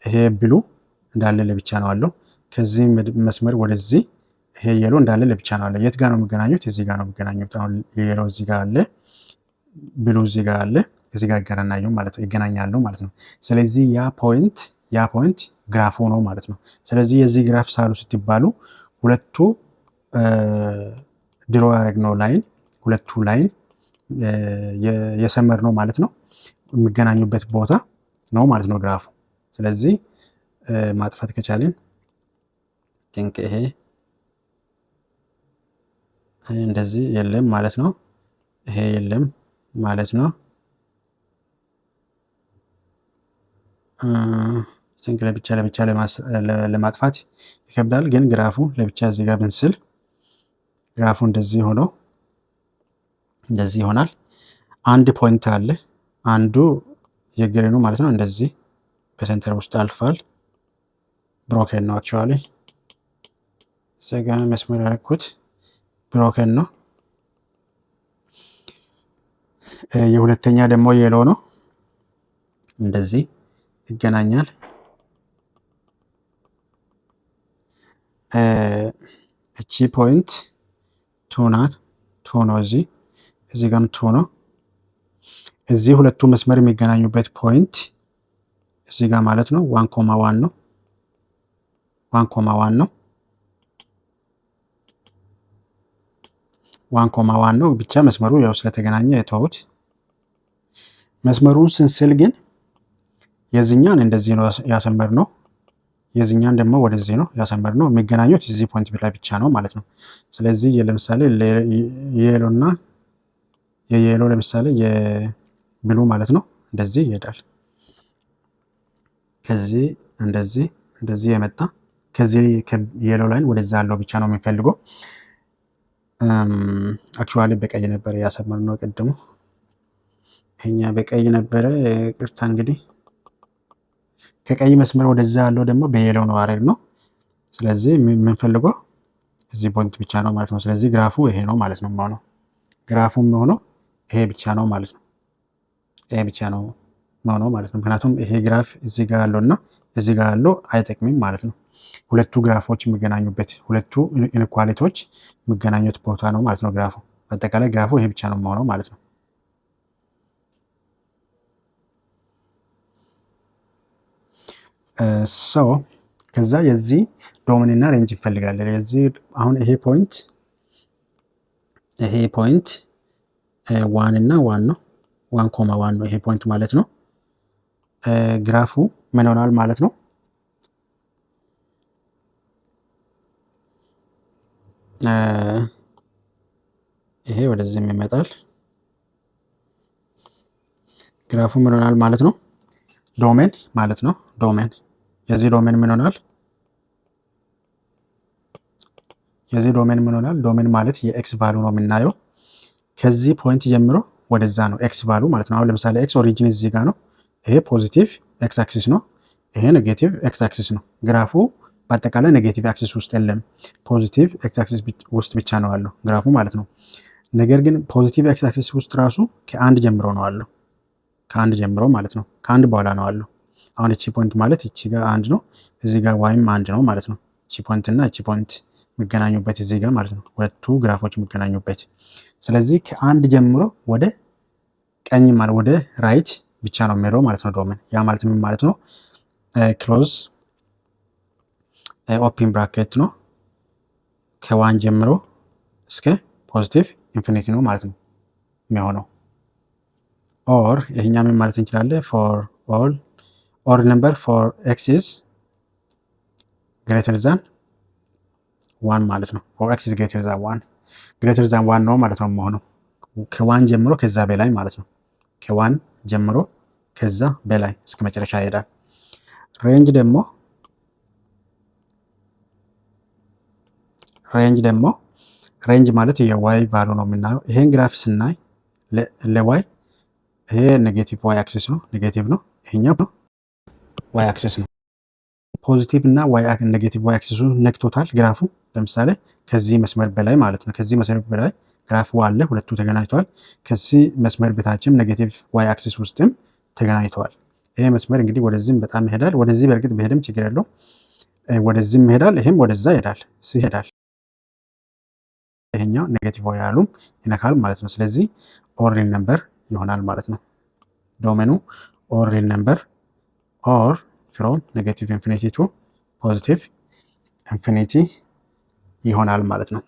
ይሄ ብሉ እንዳለ ለብቻ ነው አለው። ከዚህ መስመር ወደዚህ ይሄ የሎ እንዳለ ለብቻ ነው አለ። የት ጋር ነው የሚገናኙት? እዚህ ጋር ነው የሚገናኙት። አሁን የሎ እዚህ ጋር አለ፣ ብሉ እዚህ ጋር አለ፣ እዚህ ጋር ይገናኛሉ ማለት ነው። ስለዚህ ያ ፖይንት ግራፉ ነው ማለት ነው። ስለዚህ የዚህ ግራፍ ሳሉ ስትባሉ ሁለቱ ድሮ ያደረግነው ላይን ሁለቱ ላይን የሰመር ነው ማለት ነው የሚገናኙበት ቦታ ነው ማለት ነው ግራፉ። ስለዚህ ማጥፋት ከቻልን ቲንክ ይሄ እንደዚህ የለም ማለት ነው። ይሄ የለም ማለት ነው። ቲንክ ለብቻ ለማጥፋት ይከብዳል፣ ግን ግራፉ ለብቻ እዚህ ጋር ብንስል ግራፉ እንደዚህ ሆኖ እንደዚህ ይሆናል። አንድ ፖይንት አለ፣ አንዱ የግሬኑ ማለት ነው እንደዚህ በሴንተር ውስጥ አልፏል። ብሮኬን ነው አክቹዋሊ እዚህ ጋር መስመር ያደረኩት ብሮኬን ነው። የሁለተኛ ደግሞ የሎ ነው፣ እንደዚህ ይገናኛል። እቺ ፖይንት ቱ ናት፣ ቱ ነው። እዚህ ጋርም ቱ ነው። እዚህ ሁለቱ መስመር የሚገናኙበት ፖይንት እዚህ ጋር ማለት ነው 1.1 ነው። 1.1 ነው። 1,1 ነው። ብቻ መስመሩ ያው ስለተገናኘ የተውት። መስመሩን ስንስል ግን የዚህኛን እንደዚህ ነው ያሰመርነው፣ የዚህኛን ደግሞ ወደዚህ ነው ያሰመርነው። የሚገናኙት እዚህ ፖይንት ላይ ብቻ ነው ማለት ነው። ስለዚህ ለምሳሌ የየሎና የየሎ ለምሳሌ የብሉ ማለት ነው እንደዚህ ይሄዳል። ከዚህ እንደዚህ የመጣ ከዚህ የየሎ ላይን ወደዛ ያለው ብቻ ነው የሚፈልገው። አክቹዋሊ በቀይ ነበር ያሰመርነው ቅድሙ፣ ይሄኛ በቀይ ነበረ። ቅርታ እንግዲህ ከቀይ መስመር ወደዛ ያለው ደግሞ በየሎ ነው አረግ ነው። ስለዚህ የምንፈልገው እዚህ ፖይንት ብቻ ነው ማለት ነው። ስለዚህ ግራፉ ይሄ ነው ማለት ነው የሚሆነው። ግራፉ የሚሆነው ይሄ ብቻ ነው ማለት ነው። ይሄ ብቻ ነው የሚሆነው ማለት ነው። ምክንያቱም ይሄ ግራፍ እዚህ ጋር ያለው እና እዚህ ጋር ያለው አይጠቅምም ማለት ነው። ሁለቱ ግራፎች የሚገናኙበት፣ ሁለቱ ኢንኳሊቲዎች የሚገናኙት ቦታ ነው ማለት ነው ግራፉ። በአጠቃላይ ግራፉ ይሄ ብቻ ነው የሚሆነው ማለት ነው። ሰው ከዛ የዚህ ዶሜን እና ሬንጅ እንፈልጋለን። የዚህ አሁን ይሄ ፖይንት 1 እና 1 ነው፣ 1,1 ነው ይሄ ፖይንት ማለት ነው። ግራፉ ምን ይሆናል ማለት ነው? ይሄ ወደዚህም ይመጣል። ግራፉ ምን ይሆናል ማለት ነው? ዶሜን ማለት ነው። ዶሜን የዚህ ዶሜን ምን ይሆናል? የዚህ ዶሜን ምን ይሆናል? ዶሜን ማለት የኤክስ ቫሉ ነው የምናየው። ከዚህ ፖይንት ጀምሮ ወደዛ ነው ኤክስ ቫሉ ማለት ነው። አሁን ለምሳሌ ኤክስ ኦሪጂን እዚህ ጋር ነው። ይሄ ፖዚቲቭ ኤክስ አክሲስ ነው። ይሄ ኔጌቲቭ ኤክስ አክሲስ ነው። ግራፉ በአጠቃላይ ኔጌቲቭ አክሲስ ውስጥ የለም፣ ፖዚቲቭ ኤክስ አክሲስ ውስጥ ብቻ ነው ያለው ግራፉ ማለት ነው። ነገር ግን ፖዚቲቭ ኤክስ አክሲስ ውስጥ ራሱ ከአንድ ጀምሮ ነው አለው፣ ከአንድ ጀምሮ ማለት ነው። ከአንድ በኋላ ነው አለው። አሁን እቺ ፖይንት ማለት እቺ ጋር አንድ ነው፣ እዚህ ጋር ዋይም አንድ ነው ማለት ነው። እቺ ፖይንት እና እቺ ፖይንት የሚገናኙበት እዚህ ጋር ማለት ነው፣ ሁለቱ ግራፎች የሚገናኙበት። ስለዚህ ከአንድ ጀምሮ ወደ ቀኝ ማለት ወደ ራይት ብቻ ነው የሚሄደው ማለት ነው ዶሜን። ያ ማለት ምን ማለት ነው? ክሎዝ ኦፕን ብራኬት ነው፣ ከዋን ጀምሮ እስከ ፖዚቲቭ ኢንፊኒቲ ነው ማለት ነው የሚሆነው። ኦር ይሄኛ ምን ማለት እንችላለን? ፎር ኦር ነምበር ፎር ኤክስ ኢዝ ግሬተር ዛን ዋን ማለት ነው። ፎር ኤክስ ኢዝ ግሬተር ዛን ዋን፣ ግሬተር ዛን ዋን ነው ማለት ነው የሚሆነው። ከዋን ጀምሮ ከዛ በላይ ማለት ነው። ከዋን ጀምሮ ከዛ በላይ እስከ መጨረሻ ይሄዳል። ሬንጅ ማለት የዋይ ቫሉ ነው የምናየው። ይሄን ግራፍ ስናይ ለዋይ ይሄ ኔጌቲቭ ዋይ አክሲስ ነው፣ ኔጌቲቭ ነው። ይሄኛው ዋይ አክሲስ ነው። ፖዚቲቭ እና ኔጌቲቭ ዋይ አክሲሱ ነክቶታል ግራፉ። ለምሳሌ ከዚህ መስመር በላይ ማለት ነው፣ ከዚህ መስመር በላይ ግራፉ አለ፣ ሁለቱ ተገናኝተዋል። ከዚህ መስመር በታችም ኔጌቲቭ ዋይ አክሲስ ውስጥም ተገናኝተዋል። ይሄ መስመር እንግዲህ ወደዚህም በጣም ይሄዳል። ወደዚህ በእርግጥ በሄድም ችግር የለውም፣ ወደዚህም ይሄዳል፣ ይሄም ወደዛ ይሄዳል ሲሄዳል። ይሄኛው ኔጌቲቭ ዋይ ያሉም ይነካል ማለት ነው። ስለዚህ ኦር ሪል ነምበር ይሆናል ማለት ነው ዶሜኑ። ኦር ሪል ነምበር ኦር ፍሮም ኔጌቲቭ ኢንፊኒቲ ቱ ፖዚቲቭ ኢንፊኒቲ ይሆናል ማለት ነው።